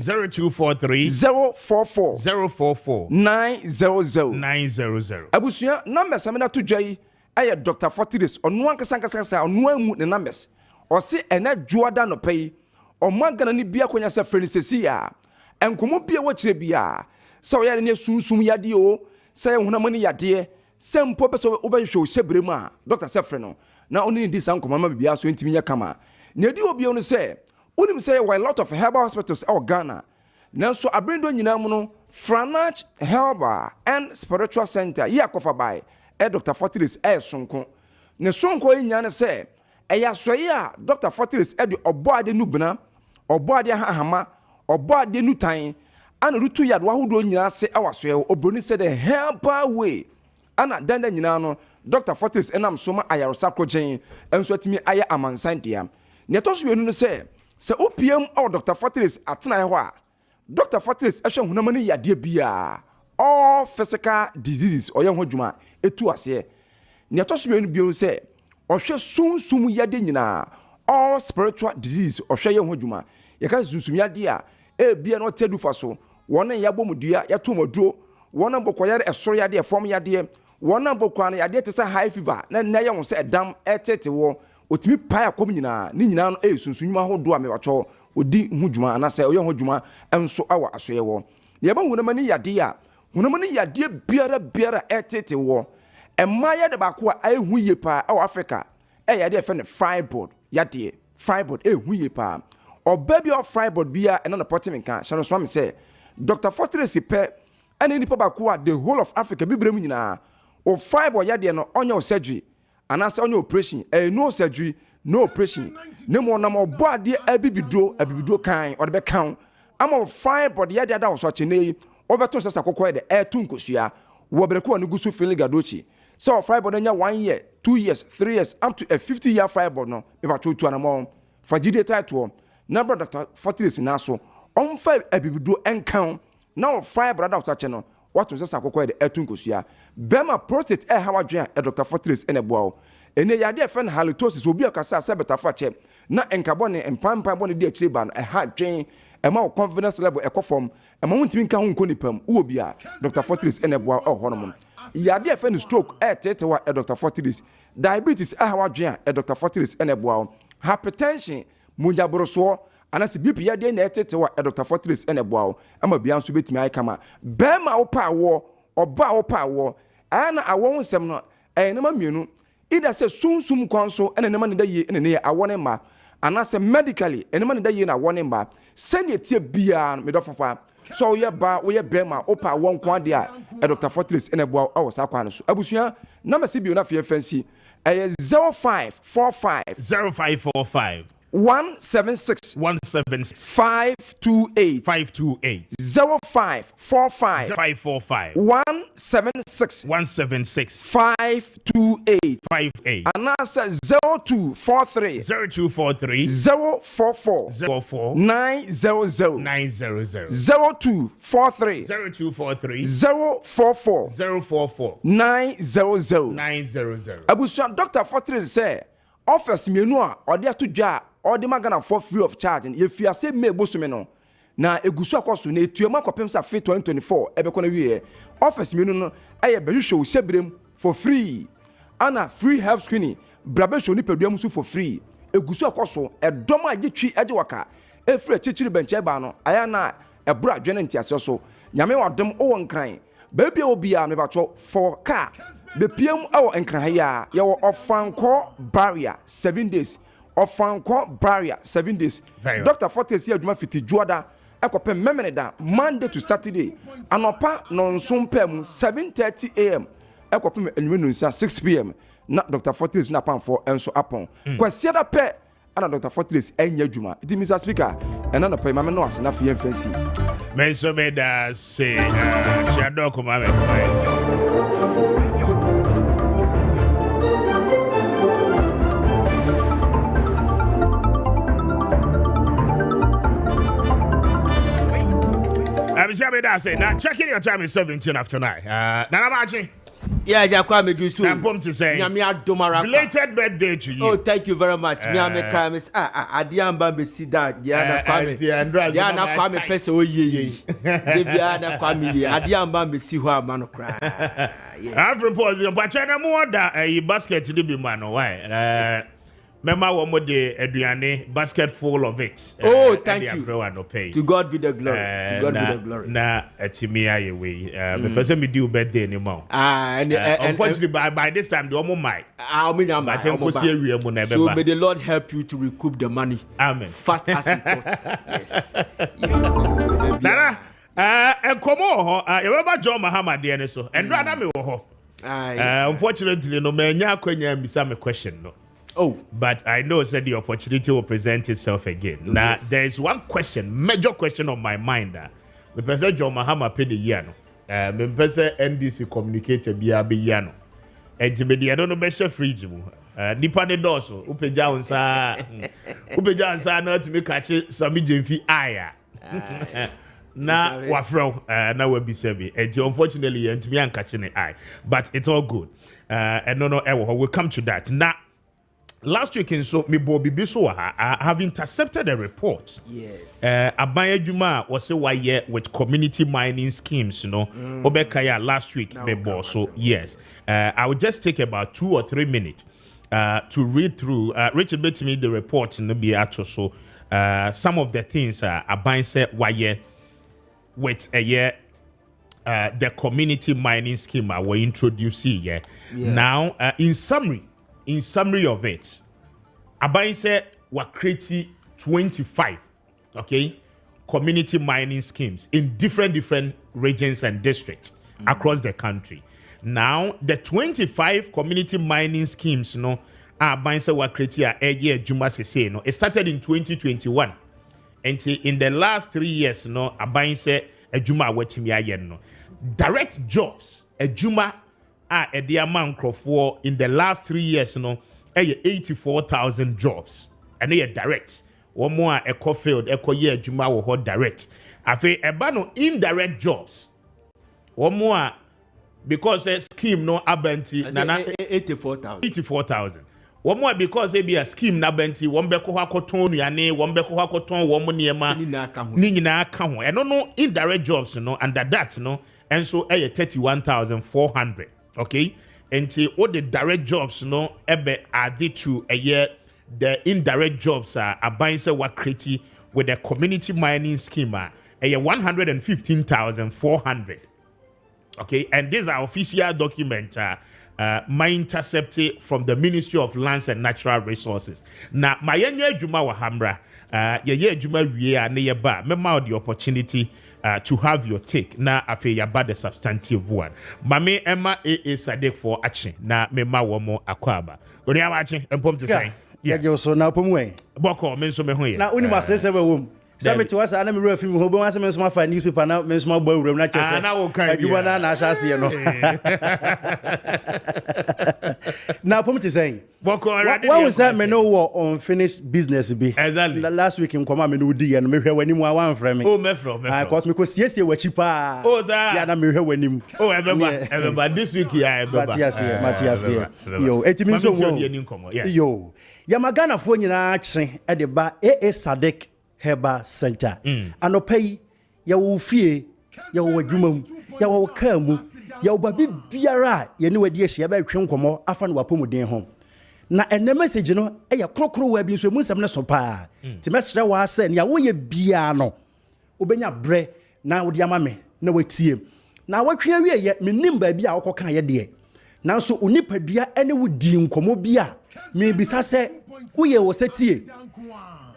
044 900 Abusuya numbers amena to jai aye Dr. Fortis onu ankasa onu amu ne numbers o se ena juada no pay o magana ni bia kwanya se freni sesi ya enkomo bia wo kire bia se o yare ne sunsum yade o se hunamani yade sempo beso obehwe sebrem a Dr. Sefre no na oni di san komama bibia so ntimi nya kama na di obi onu se unim say why a lot of herbal hospitals in Ghana nanso abrindo nyina mu no Franach Herbal and Spiritual Center yakofa by Dr. Fortis sonko ne sonko nya ne se eya soye a Dr. Fortis de oboade nubna oboade hahama oboade nutan ana rutu yado ahodo nyina se awasoye obroni se the herbal way ana danda nyina no Dr. Fortis enam soma ayarosa krogen enso atimi aya amansandia ne to so yenu no se OPM or Dr. Fortis atena ho a Dr. Fortis ehwe hunamani yade bia all physical diseases oye ho dwuma etu ase ne to so yenu bio se ohwe sunsum yade nyina all spiritual disease ohwe ye ho dwuma ye ka sunsum yade a bia no tedu fa so wona yabomudua yatomoduro wona bokoyare esoro yade efom yade wona bokwana yade te se high fever na na ye ho se edam etete wo otimi pa akom nyina ni nyina no sunsunwuma hodo a mewacho odi hudwuma anase oye hudwuma enso awa asoye wo ye ba hunamani yade a hunamani yade biara etete wo emma ye de ba ko a ehu ye pa awa Africa yade e fe ne fibroid yade fibroid ehu ye pa oba bi of fibroid bia ena na potem kan shano so am say Dr. Fortis pe ena ni pa ba ko a the whole of Africa bibrem nyina o fibroid yade no onye surgery anase onye operation no surgery no operation nemo na mo boade abibido kan o de be kan ama fibroid yade da so chenei obeto sesa kokko de etu nkosua wo bereko anu gusu feeling gadochi so fibroid nya 1 year 2 years 3 years up to a 50-year fibroid no be ba to anamo fagide title na brother Dr. Fortis na so on 5 abibido enkan na fibroid da so cheno what was sesa kokko de etu nkosua bema prostate hawa dwen Dr. Fortis eneboa ene yade fen halitosis obi akasa sebeta fache na enkabone empampa bone de akire ba no ha dwen ema confidence level ekofom ema wuntimi nka ho nkonipam wo bia Dr. Fortis eneboa honom yade fen stroke tetewa Dr. Fortis diabetes hawa dwen Dr. Fortis eneboa hypertension munjaboroso anase BP yade na tetewa Dr. Fortis eneboa ama bia nso betimi ai kama bema opa wo oba opa wo ana awon nsem no enema mienu ida se sunsum kwanso ene nema ne da ye ene ne awone ma anase medically enema ne da ye na awone ma sene tie bia me do fofa so ye ba wo ye bema opa won kwan de a Dr. Fortis ene boa awsa kwan so abusua na masi bio na fe fancy 0545 0545 176 528 0545 176 528 and answer 0243 044 900 0243 044 900 Abusuan Dr. Fortis say office mienu a ode atodwa ode magana for free of charge ye fiase me bosume no na egusu akoso na etuema kopem sa fe 2024 ebekọ na wie office menu no eye behwehwe wo hyebrem for free ana free health screening brabe show ni peduam so for free egusu akoso edom agitwi age waka efre chichiri benche ba no aya na ebura adwene ntiase so nyame wadom o wonkran baby obia me bacho for car the PM awo nkran ya wo ofanko barrier 7 days ofanko barrier 7 days Dr. Fortes ya adwuma fiti juada ekopem memeneda Monday to Saturday anopa no nsompem 7:30 am ekopem enwenu nsa 6 pm na Dr. Fortes na pamfo enso apon kwasiada pe ana Dr. Fortes enya adwuma it Mr. Speaker ena no pe mame no ase na fe fancy me so me da say chado ko mame ko now checking your time is 17 after 9. Nana Maakye. Yeah, Kwame Jusu. I'm pumped to say. Belated birthday to you. Oh, thank you very much. Adiamba be see that. Diana Kwame. Diana Kwame pesa oye. Diana Kwame. Adiamba be see who a man cry. I'm from Position, but I more that a basket to be man. Why? Remember one more day, Adriane, basket full of it. Oh, thank you. To God be the glory. To God be the glory. Na Timia way. The person me do birthday anymore. Unfortunately, by this time, the almost might. So may the Lord help you to recoup the money. Amen. Fast as you thought. Yes. Nana, and come on, you remember John Mahama there so, and rather me ho. Unfortunately, no man, ya kwenya me question no. Oh, but I know that the opportunity will present itself again. Yes. Now, there is one question, major question on my mind. The person John Mahama paid the year. The person NDC communicated via Biano. And to me, I don't know, best free. Nipa ne doso, upeja unsa na to me catch some jemfi aya. Na wafro na we be sebi. And unfortunately, and to me I'm catching the eye. But it's all good. And no, we'll come to that. Now, last week in so me Bobby Bisoa have intercepted a report. Yes. Appiah Juma was say why with community mining schemes, you know. Obekaya last week me boss. So yes. I will just take about 2 or 3 minutes to read through Richard bet me the report in the Beato. So some of the things Appiah said why with a year the community mining scheme were introduced here. Yeah. Now in summary of it, Appiah said we're creating 25, community mining schemes in different regions and districts across the country. Now, the 25 community mining schemes, Appiah said we're creating a year, Juma say, it started in 2021. And in the last 3 years, Appiah said a Juma wetimi direct jobs, a Juma a dear man for in the last 3 years, 84,000 jobs. And they are direct. One more eco field, eco year Juma will hold direct. I feel a ban indirect jobs. One more because a scheme no abenti 84,000. One more because they be a scheme nabenti, one beko hakoton yane, one beko hakoton, one moniema, nina kaho. And no indirect jobs, under that, and so 31,400. Okay, and all the direct jobs, ebe added to a year. The indirect jobs are Appiah said were created with the community mining scheme. A year 115,400. Okay, and these are official document. My intercepted from the Ministry of Lands and Natural Resources. Now, my yenye juma wahambra. Ye juma wiye ne ba. Memao the opportunity. To have your take na afe yaba the substantive one. Mame Emma Sadek for action na mema womo akwaba. Oni awache empom to say. Yes. Yeah, so na pomwe. Boko men so me ho ye. Na uni masese we wom. Sabe to was ana me real film ho bo wan se me so ma fa newspaper na me so ma bo wura na chese. Na wo kan bi. Adwuma na ahase no. Na pom to say. Boko already. What was that me no unfinished business be? Exactly. Last week in Kwame no di and me hwe wani mu wan frame me. Oh me from. Cause me ko siesie wachi pa. Oh sir. Ya na me hwe wani mu. Oh everybody this week ya everybody. Matias. Yo, etimi so wo. Yo. Ya magana fo nyina kye e de ba Sadek Herbal Center. Anopai ya wo fie ya wo adwuma ya wo ka mu ya wo babi biara ye ne wadi ahia ba hwe nkomo afa no wapomuden ho. Na ene message no ya krokro wa bi so mu nsem ne so pa. Ti mesre wa ase ne ya wo ye bia no. Obenya bre na wo di amame na watie. Na watwe awie ye menim ba bi a wo koka ye de. Nanso onipadua ene wo di nkomo bia me bisa se wo ye wo setie.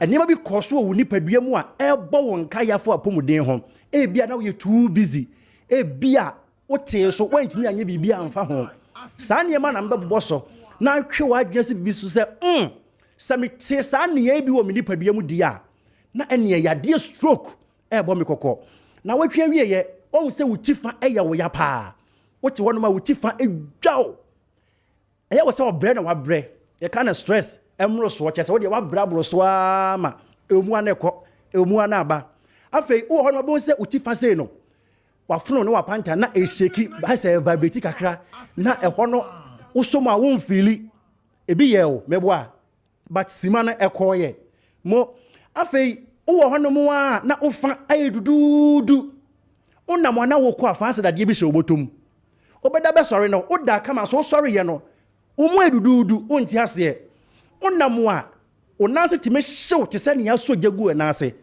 Enema bi koso wo nipadua mu a ebo won kayafo apomuden ho. Bia na wo ye too busy. Bia wo te so wantimi anye bibia amfa ho. Sa niema na mbebo so na hwe wa adwese bi so se se me te sa ne bi wo me nipadua mu dia na ene ya de stroke ebo me kokọ na watwe wie ye o se wo tifa eya wo ya pa wo te wono ma wo tifa edwao eya wo se wo bre na wa bre ye kana stress emro so che se wo de wa bra bro so ama emu anekọ emu anaba afei wo hono bo se wo tifa se no wa funo no wa panta na esheki ba se vibrate kakra na ehono usoma won fili ebi ye o meboa but simana ekoye mo afei wo hono mo a na ofa ayedududu unamo na wo ko afanse da de bi se obotom obeda be sorry no oda kama so sorry ye no umu edududu unti ase unamo a onase time hyew te se ne ya so jagu enase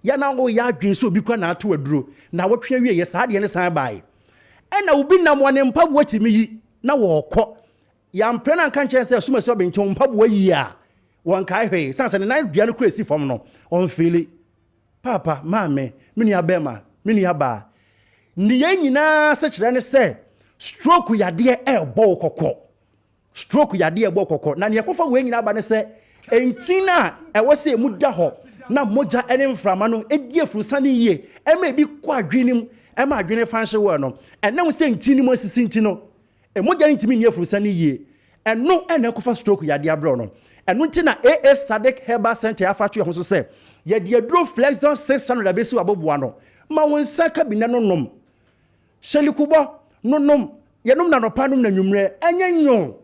ya na wo ya adwen so obi kwa na ato aduro na wo twa wie ye sa de ne san bae ena obi namo ne mpabu atimi yi na wo kọ ya mpena nka nche se asuma se obencho mpabu yi a won kai hwe sanse ne na dua no kuresi fom no on feel papa mame mini abema mini aba ni nyina se kire ne se stroke yade ebo kokọ stroke yade ebo kokọ na ne yakofa we nyina aba ne se entina ewo se mu da ho na moja ene mframa no edi afurusane yie ema ebi kwa adwenim ema adwene fanhye wo no ene se ntini mo asisi ntino moja ntimi ni afurusane yie eno ene kofa stroke yade abro no eno ntina AS Sadek Herbal Center afachu ho so se ye de adro Flexon 600 abesi waboboa no ma wonsa kabine no nom shelikubo no nom ye nom na no panum na nwumre enyenyo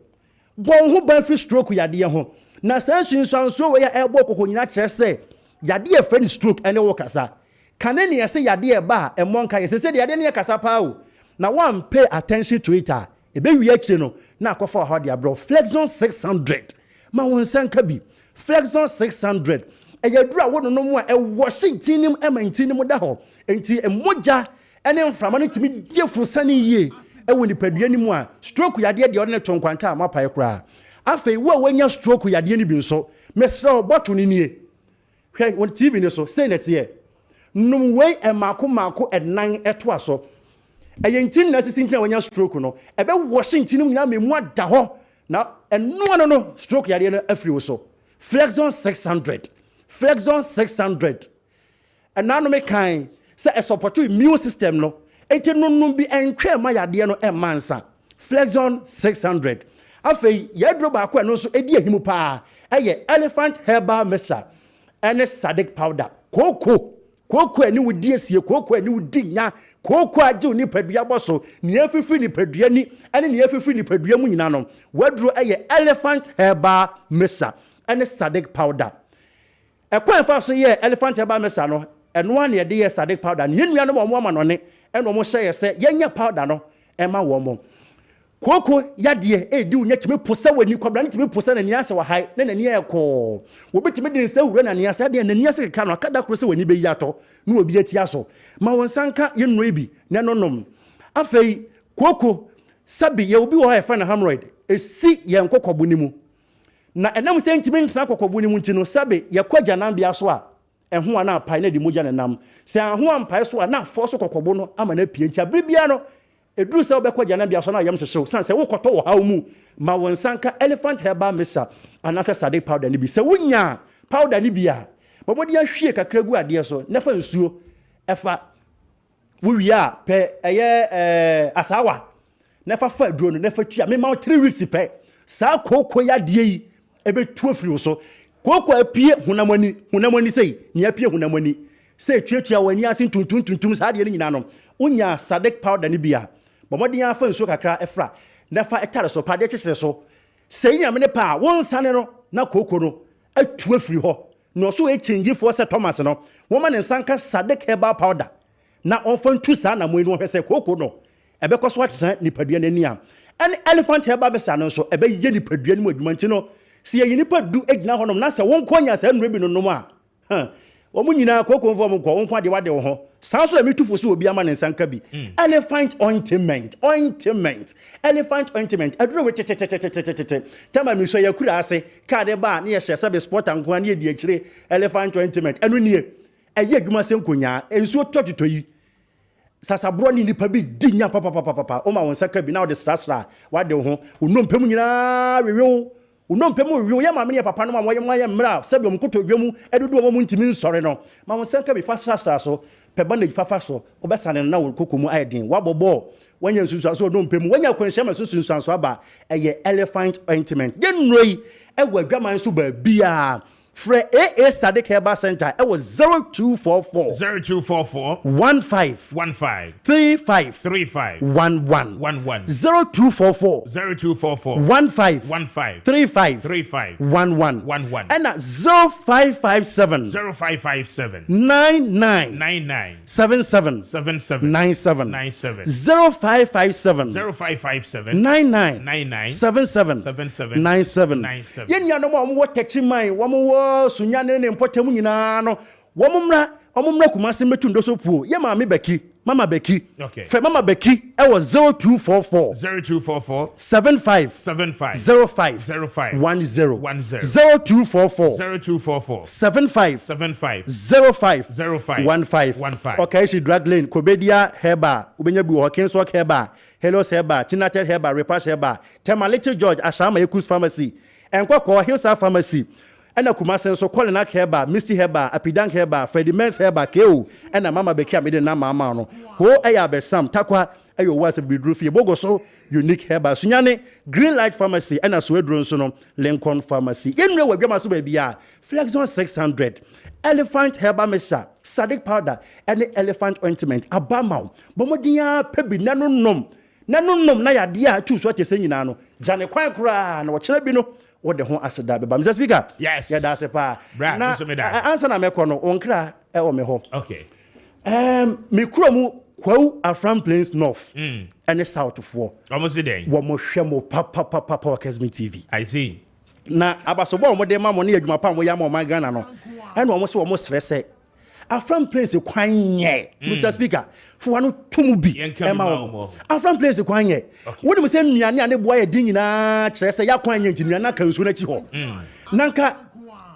bon ho ban fi stroke yade ho na sansunsanso we ya ebo kokonyina kire se yade e friend stroke ene wo kasa kanene ye se yade e ba e monka ye se de yade ne kasa pa o na one pay attention to it ebe wi akire no na akofa ho de abro Flexon 600 ma won sanka bi Flexon 600 eyadura wono no mu a e Washington nim e mantinim da ho enti emoja ene mframa no timi diefuru sane yie e woni padua ni mu a stroke yade de ode ne tonkwanta amapae kra afei wo wanya stroke yade ni bi nso mesra bottle ni nie hwe won TV ni so say net here num we e mako enan eto aso eyentin na sisi ntina wanya stroke no ebe Washington nyina memu ada ho na eno no stroke yade no afri wo so Flexon 600 enano me kan se e support immune system no enti nunum bi entwe ma yade no e mansa Flexon 600 afei yadro ba ko eno so edi ahimu pa eye Elephant Herbal Mixture ene Sadek powder koko ani wudi asie koko ani wudi nya koko age oni padua boso ne afifiri ni padua ni ene ne afifiri ni padua mu nyina no wadro eye Elephant Herbal Mixture ene Sadek powder ekwan fa so ye Elephant Herbal Mixture no eno an ye de ye Sadek powder ne nua no mo ama no ne eno mo hye ye se yenya powder no ema wo mo koko yade edi unya timi posa wani kwabra ne timi posa na niase wa hai na nani ekọ wobetimi de nsa wura na niase ade na niase ka no akada kro se wani be yato na obi ati aso ma wonsanka yenno ebi na nonom afei koko sabi ye obi wo ha na hemorrhoid esi ye nkokọbu ni mu na enam se ntimi ntra kokọbu ni mu nti no sabi ye kwagya nan bia so a eho ana apai na di moja na nam se aho ampai so a na afọ so kokọbu no ama na pie nti abiribia no edru se obekwa jana bia so na yam hyehyw sanse wo koto wo haw mu ma wonsanka Elephant Herbal Mixture anase Sadek powder ni bi se wonya powder ni bia bomodi ahwie kakra gu ade so nefa nsuo efa wo wia pe eye asawa nefa fa aduro no nefa tua me ma 3 weeks pe sa koko ya de yi ebetu afiri so koko apie hunamani sei ni apie hunamani sei tuatua wani asin tuntum sa de ni nyina no wonya Sadek powder ni bia bomodi ya fa nsuo kakra efra nefa etare so pade kyekere so sei nyame ne pa wonsane no na koko no atu afiri ho no so change for se Thomas no woman and sanka sadek herbal powder na onfan tu sa na mo enu hwese koko no ebe so atena nipadua nani am and elephant herbal besa no so ebe ye nipadua ni adwuma nti no se ye nipadu egina honom na se won konya sa nrebi no no a omu nyina koko mfo mo ko won kwa de wade wo ho san so emi tufo so obi ama ne sanka bi elephant ointment elephant ointment aduro we tete tama mi so yakura ase ka de ba na ye hye be sport anko na ye di akire elephant ointment anu nie eye adwuma se nkonya enso tototo yi sasabro ni nipa bi di nya papa o ma won sanka bi na o de strastra wade wo ho unompem nyina wewe unompem wewe ya ma me papa no ma moye mra sabe mkoto dwemu edudu mo ntimi nsore no ma won sanka bi fa strastra so peba na ifafa so obesane na kokomu ayedin wabobo wanya nsusu so onompem wanya kwanhya ma susu nsusu aba eye elephant ointment yenroi ewa adwaman so ba bia Fre AA Static Herbal Center. It was 0244 15 35 11 0244 15 35 11 and at 0557 99 77 97 0557 99 77 97 yenya no mo techi man wo sunyane ne mpotem nyina no womumra kumase metu ndo so puo ye mama beki okay fe mama beki e was 0244 75 05 10 0244 75 05 15 okay she drag lane Kobedia Herba ubenya bi Hawkins work Herba Hellos Herba Tinated Herba Repash Herba Tema Little George Ashama Ekus Pharmacy Enkwa Hillside Pharmacy ena kumase so Colin Herba Misty Herba Apidang Herba Freddie Mens Herba Keo ena mama beki amede na mama no ho eya besam takwa ayo wase bidru fie bogoso unique Herba sunyane Green Light Pharmacy ena so edron so no Lincoln Pharmacy yenwe wadwama so ba bia Flexon 600 Elephant Herba Mixture Sadik Powder and Elephant Ointment abamau bomodia pebi nanunom na yade a tu so atese nyina no jane kwan kura na wo kire bi no wo de ho aseda beba Mr. Speaker yes ya da se pa na answer na meko no onkra e wo me ho okay me kuro mu kwau Afram Plains North and South for almost den wo mo hwe mo papa Kessben TV I see na abasobo mo de ma mo ne adwuma pa mo ya mo man Ghana no ene wo mo se wo mo stresse Afram Plains kwanye Mr. Speaker for no tumubi ema Afram Plains kwanye wodi mo se nnuane ane boa ye din nyina kire se ya kwanye ntinuane na kansu na chi ho nanka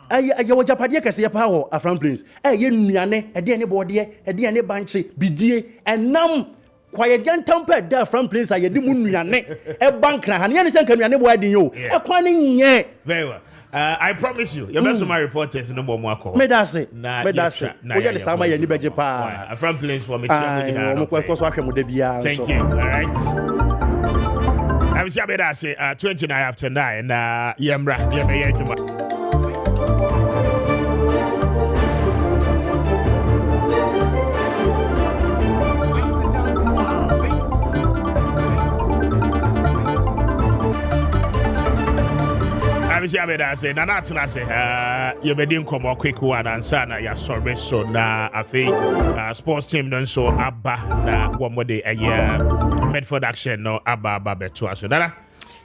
aye wo japade kese ye pa ho Afram Plains ye nnuane ede ne bode ede ne banche bidie enam kwaye gentampa da Afram Plains aye di mu nnuane e bankra ha ne ye ne se nnuane boa din yo e kwane nye very well I promise you, your best of my reporters no more mwako. Medase. Oya le sama ye ni beje pa. From Plains for me. Thank you. All right. I was say 29 after 9 yemra yemeyejuma. I say na natuna say you be din komo quick one answer na ya sorry so na afi sports team don so abba na one more day Medford action no abba beto aso dada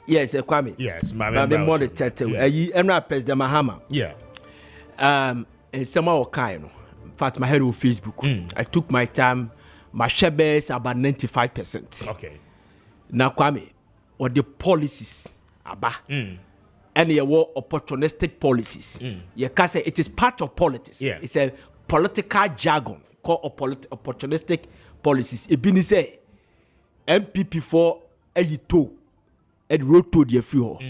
yes Kwame yes my more the tete enra president Mahama yeah and some of kind no in fact my head on Facebook I took my time my share base about 95% okay now Kwame or the policies abba and your war opportunistic policies. You can say it is part of politics. Yeah. It's a political jargon called opportunistic policies. It been say MPP for a to and road to the fuel.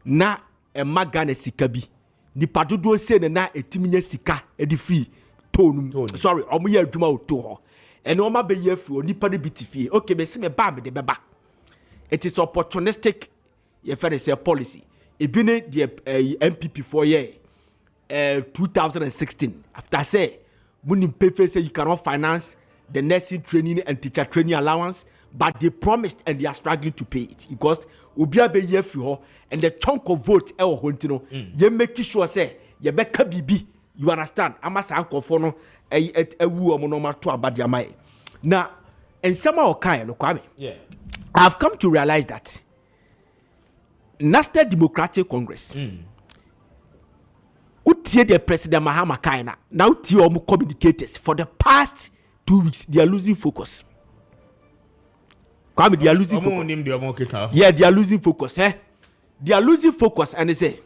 Na a magane sikabi. Ni padudo say na etiminya sika e di free tonum. Sorry, omuya adwuma to ho. And o ma be ye free ni pade bitifie. Okay, be se me ba me de beba. It is opportunistic ye say policy. Ibine the MPP for year 2016 after say munim pay say you cannot finance the nursing training and teacher training allowance but they promised and they are struggling to pay it because obia be year for and the chunk of vote e wo hontino ye make sure say ye beka bibi You understand? Amasa ankofo no ewu omo no mato abade amaye. Na ensema okan no Kwame. Yeah. I've come to realize that National Democratic Congress. Utie the President Mahama kaina. Now utie omo communicators for the past 2 weeks they are losing focus. Kwame, they are losing focus. Yeah, they are losing focus. They are losing focus and they say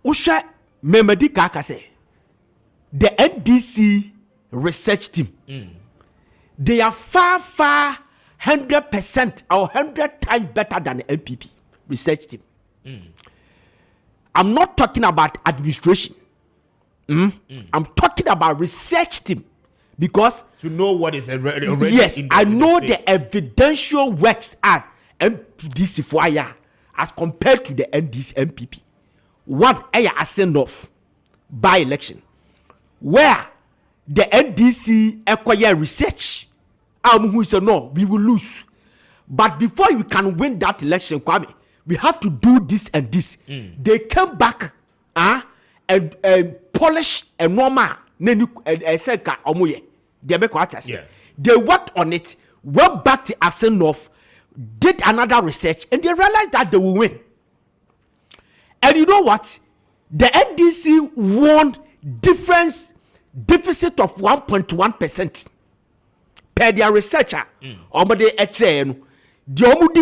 Usha Memedi Kaka say the NDC research team they are far 100% or 100 times better than the MPP research team. I'm not talking about administration. I'm talking about research team because to know what is already yes, in I know space. the evidential works at MPDC for as compared to the NDC MPP. One a send off by election where the NDC acquire research. Who say no, we will lose. But before you can win that election, Kwame, we have to do this and this. They came back and polish a normal. They worked on it, went back to Asenov, did another research, and they realized that they will win. And you know what? The NDC won deficit of 1.1% per their researcher. The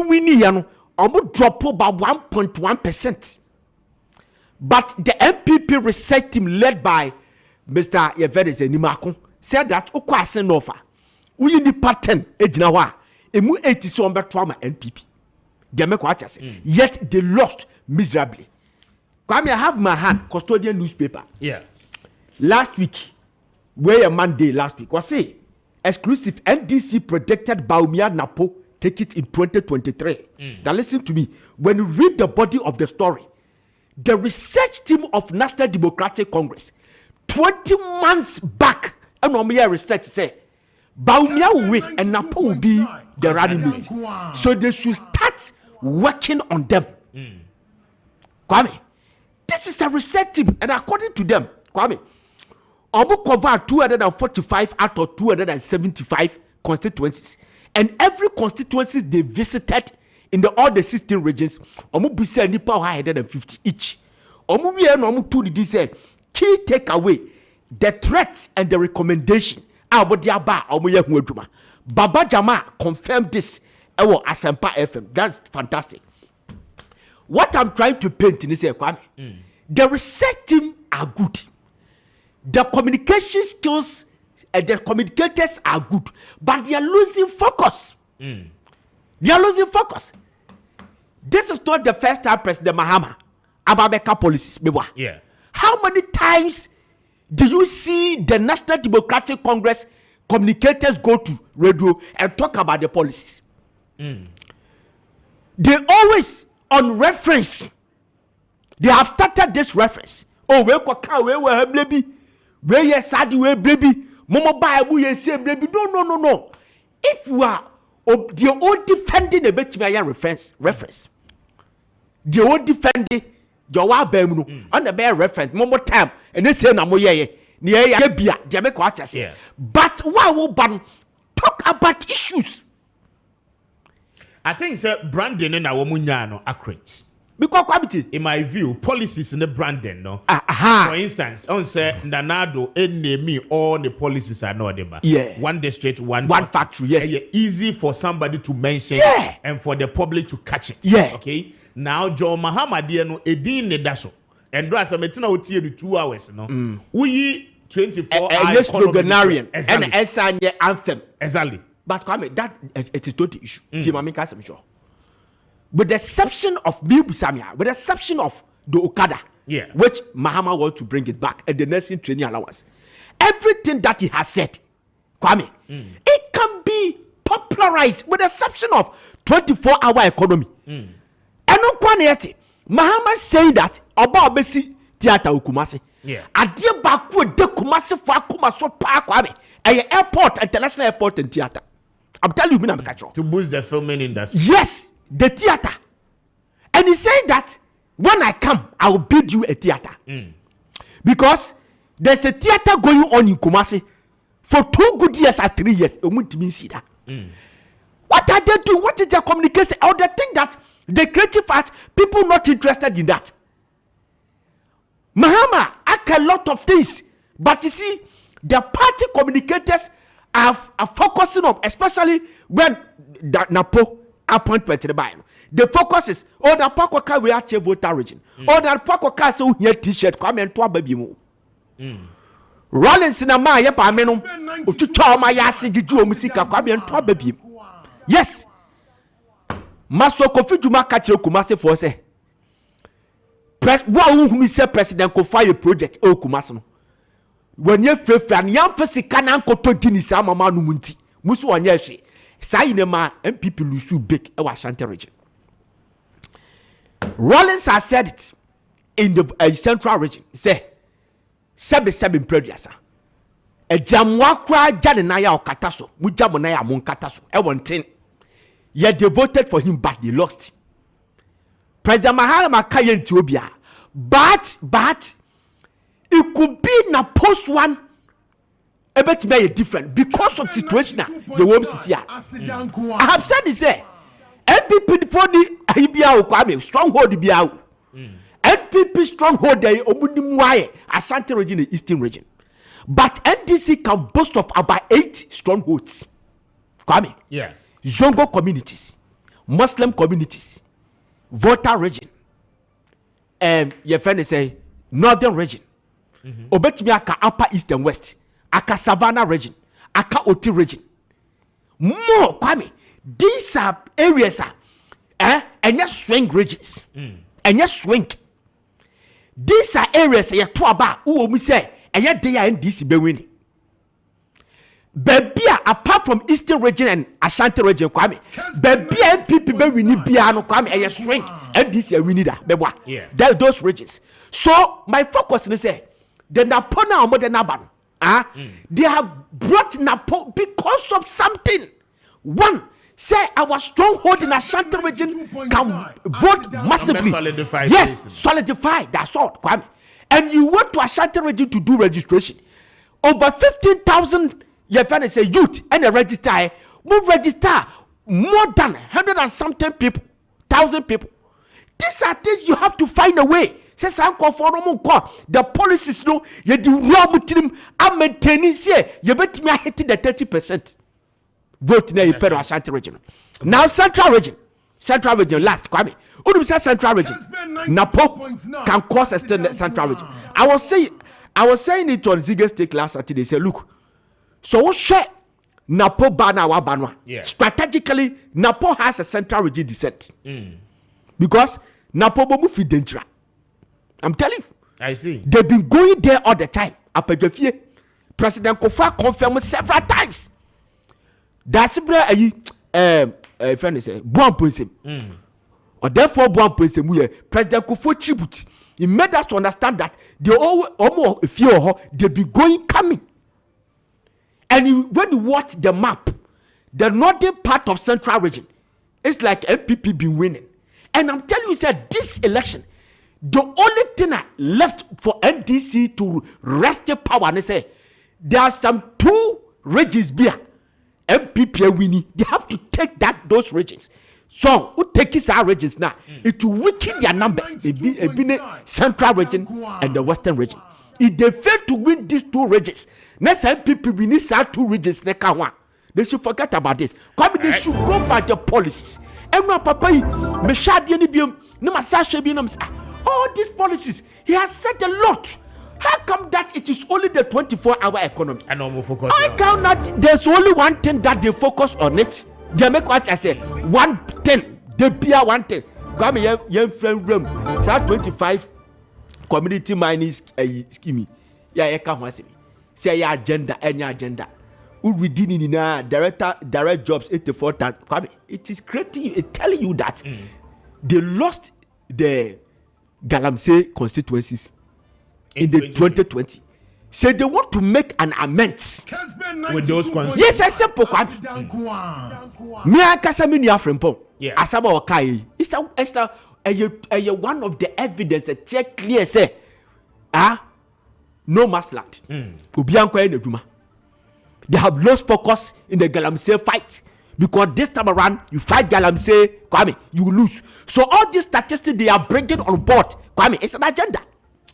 winning drop about 1.1%. But the MPP research team led by Mr. Yeverize Nimakon said that Okwasen offer we need pattern ejinawa emu 80 so trauma NPP. They make what I say. Yet they lost miserably. Kwame, I have my hand custodian newspaper. Yeah. Last week, where a Monday last week was say exclusive NDC predicted Baumia Napo take it in 2023. Now listen to me. When you read the body of the story, the research team of National Democratic Congress 20 months back, and Omia research say Baumia will win and Napo will be the running mate. So they should start working on them. Kwame, this is a research team, and according to them, Kwame, Omo cover 245 out of 275 constituencies, and every constituencies they visited in all the 16 regions, Omo be say nipa 150 each. Omo we and Omo two did say key takeaway the threats and the recommendation. Baba Jama confirmed this. Asempa FM. That's fantastic. What I'm trying to paint in this Kwame, the research team are good. The communication skills and the communicators are good, but they are losing focus. They are losing focus. This is not the first time President Mahama Ababeka policies. Yeah. How many times do you see the National Democratic Congress communicators go to radio and talk about the policies? They always on reference. They have started this reference. Oh, we have baby. We yes baby. Momo Bible yes baby. No. If you are the old defending a bit my reference. The old defending Jowa Bemunu on the bare reference. Momo time and they say na mo ye. But why will ban talk about issues? I think it's branding in our munyano accurate. Because quality, in my view, policies in the branding, no. For instance, on say Nanado me all the policies are not them. Yeah. One district, one factory. Yes. Easy for somebody to mention. Yeah. And for the public to catch it. Yeah. Okay. Now, John Mahama dear no edin ne daso. And do as a metina oti 2 hours, no. We 24 hours. Sloganarian and SN anthem. Exactly. But Kwame, that it is not the issue. With the exception of Samia, with the exception of the Okada, which Mahama wants to bring it back, and the nursing training allowance, everything that he has said, Kwame, it can be popularized with the exception of 24-hour economy. And no Kwame, Mahama saying that about Bessi theater Ukumasi. Yeah. Adia baku de Kumasi for Kumaso Park, Kwame, a airport, international airport and theater. I'm telling you, I'm to boost the filming industry. Yes. The theater. And he said that when I come, I will build you a theater. because there's a theater going on in Kumasi for 2 good years or 3 years. See that. What are they doing? What is their communication? Or they think that the creative art, people not interested in that. Mahama ask a lot of things, but you see, the party communicators are focusing on, especially when the Napo appointment to the buy. The focus is on the Pakwaka we achieve voter region. On the Pakwaka so here t-shirt come and to baby mo. Rollins in a maya pamenum to tell my yasi juju musica come and to baby. Yes. Maso Kofi Juma catch you Kumasi for say. Who say President Kofi project o Kumasno. When you fair and young face canan koto guinness mama numunti. Musu wanyeshi. Sainema MPP Lusu big Ashanti region. Rollins has said it in the central region. Say, seven previous. A jamwakra janaya or kataso, mujamonaya mon kataso. I want 10. Yet they voted for him, but they lost. President Mahama Kayen Tobia. But it could be na post one. A bit may different because of situation. The womb is here. I have said this. NPP for the Ibia Kwame stronghold Ibia. NPP stronghold the Omunimwaye Ashanti region, the Eastern region. But NDC can boast of about 8 strongholds. Kwame. Yeah. Zongo communities, Muslim communities, voter region, your friend say northern region. Obetimi aka upper east and west, aka savannah region, aka Oti region. More Kwame. These are areas and yes swing regions. And yes swing. These are areas ya to aba who we say and yet they are in this be winning. Baby, apart from Eastern region and Ashanti region, Kwame, baby NPP be winning biano Kwame and yes swing and this year we need that. Yeah. Those regions. So my focus is say the Napona or the Naban. They have brought Napo because of something. One, say our stronghold in Ashanti region can vote massively. Solidify. That's all, Kwame. And you went to Ashanti region to do registration. Over 15,000 you're trying to say youth and a register. Move register more than 100 and something people, 1,000 people. These are things you have to find a way. Says the policies no you do rob team and maintaining say you bet me hitting the 30% vote na Ipero Ashanti region. Now central region last Kwame. Who say central region? Napo can cause a central region. I was saying it on Ziggler Stake last Saturday. Say look, so what share Napo bana wa banwa. Strategically, Napo has a central region descent. Because Napo bomu fi danger. I'm telling you. I see. They've been going there all the time. President Kofa confirmed several times. That's a friend is a bon person. Or therefore bon person we President Kofa tribute. He made us to understand that they almost fear they've been coming. And when you watch the map, the northern part of central region, it's like MPP been winning. And I'm telling you, said this election, the only thing left for NDC to wrest the power, and they say there are some 2 regions here. MPP winning, they have to take those regions. So who take these regions now? It will weaken their numbers. They be central region and the western region. If they fail to win these 2 regions, next MPP we need 2 regions. They should forget about this. They should go by the policies. And my papa, all these policies, he has said a lot. How come that it is only the 24-hour economy? I count that there's only one thing that they focus on it. They make what I said. One thing. They be a one thing. Come here, young friend room. 25 community mining scheme. Yeah, come on, say your agenda, any agenda. We didn't in direct jobs 84,000. It is creating, it's telling you that they lost the Galamsey constituencies in the 2020. So they want to make an amends with those constituencies. Yes, I said me akasa me nua frempon. Asaba okai. It's one of the evidence that check clear say no man's land. Obianko and Ejuma. They have lost focus in the Galamsey fight because this time around you fight Galamsey, Kwame, you lose. So all these statistics they are bringing on board, Kwame, it's an agenda.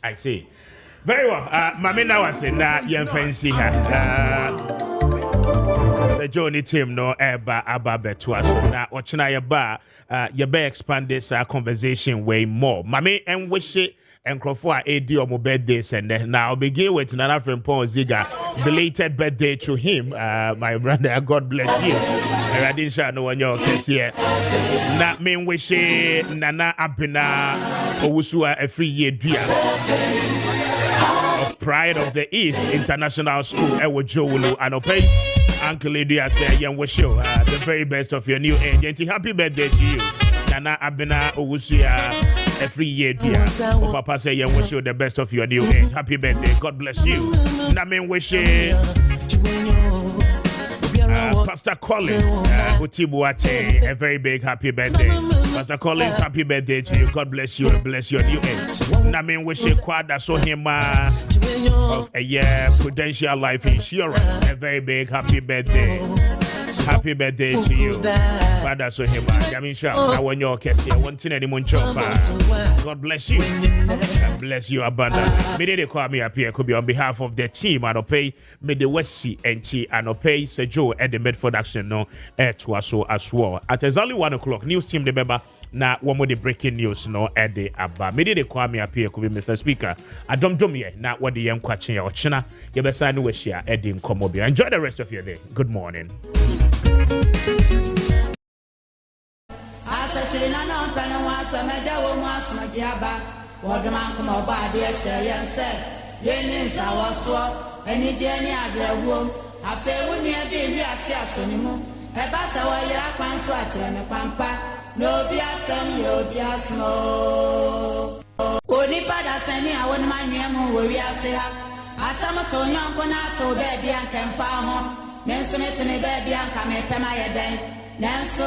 I see. Very well. Mami now was in that fancy her. Sir Johnny Tim no eba betua so na ochina ya ba expand this conversation way more. Mami and wish it and Crawford AD on my birthdays and then now begin with another friend Paul Ziga. Belated birthday to him, my brother. God bless you. I didn't share no one your case here. Not mean wish Nana Abina Owusua a 3 year dear. Of Pride of the East International School, Ewo Jowulu Anope. Uncle Lydia said, young wish you the very best of your new age. And happy birthday to you. Nana Abina Owusua a 3 year dear. Papa say, young wish you the best of your new age. Happy birthday. God bless you. Namin wish Pastor Collins Utibuate, a very big happy birthday. Pastor Collins, happy birthday to you. God bless you and bless your new age. Namin wish Kwada saw him of a year Prudential Life Insurance. A very big happy birthday. Happy birthday to you. Father so him. I want your case. I want any munchop. God bless you. And bless you abundantly. May they call me Appiah Kubi on behalf of the team and pay may the West Sea NT and pay Sir Joe at the Medford Action no to us as well. At exactly 1 o'clock, news team the member. Now, one more the breaking news no at the Abba. Maybe they call me Appiah Kubi, Mr. Speaker. I don't do me now what the young question or China. You better sign with share Eddie Komobi. Enjoy the rest of your day. Good morning. No be asem, yo be asmo. Oni pada seni awon manwemu wo wi ase ha. Asam to nyonko na to be bia nkan fa ho. Menso metene be bia nka me pema yeden. Nanso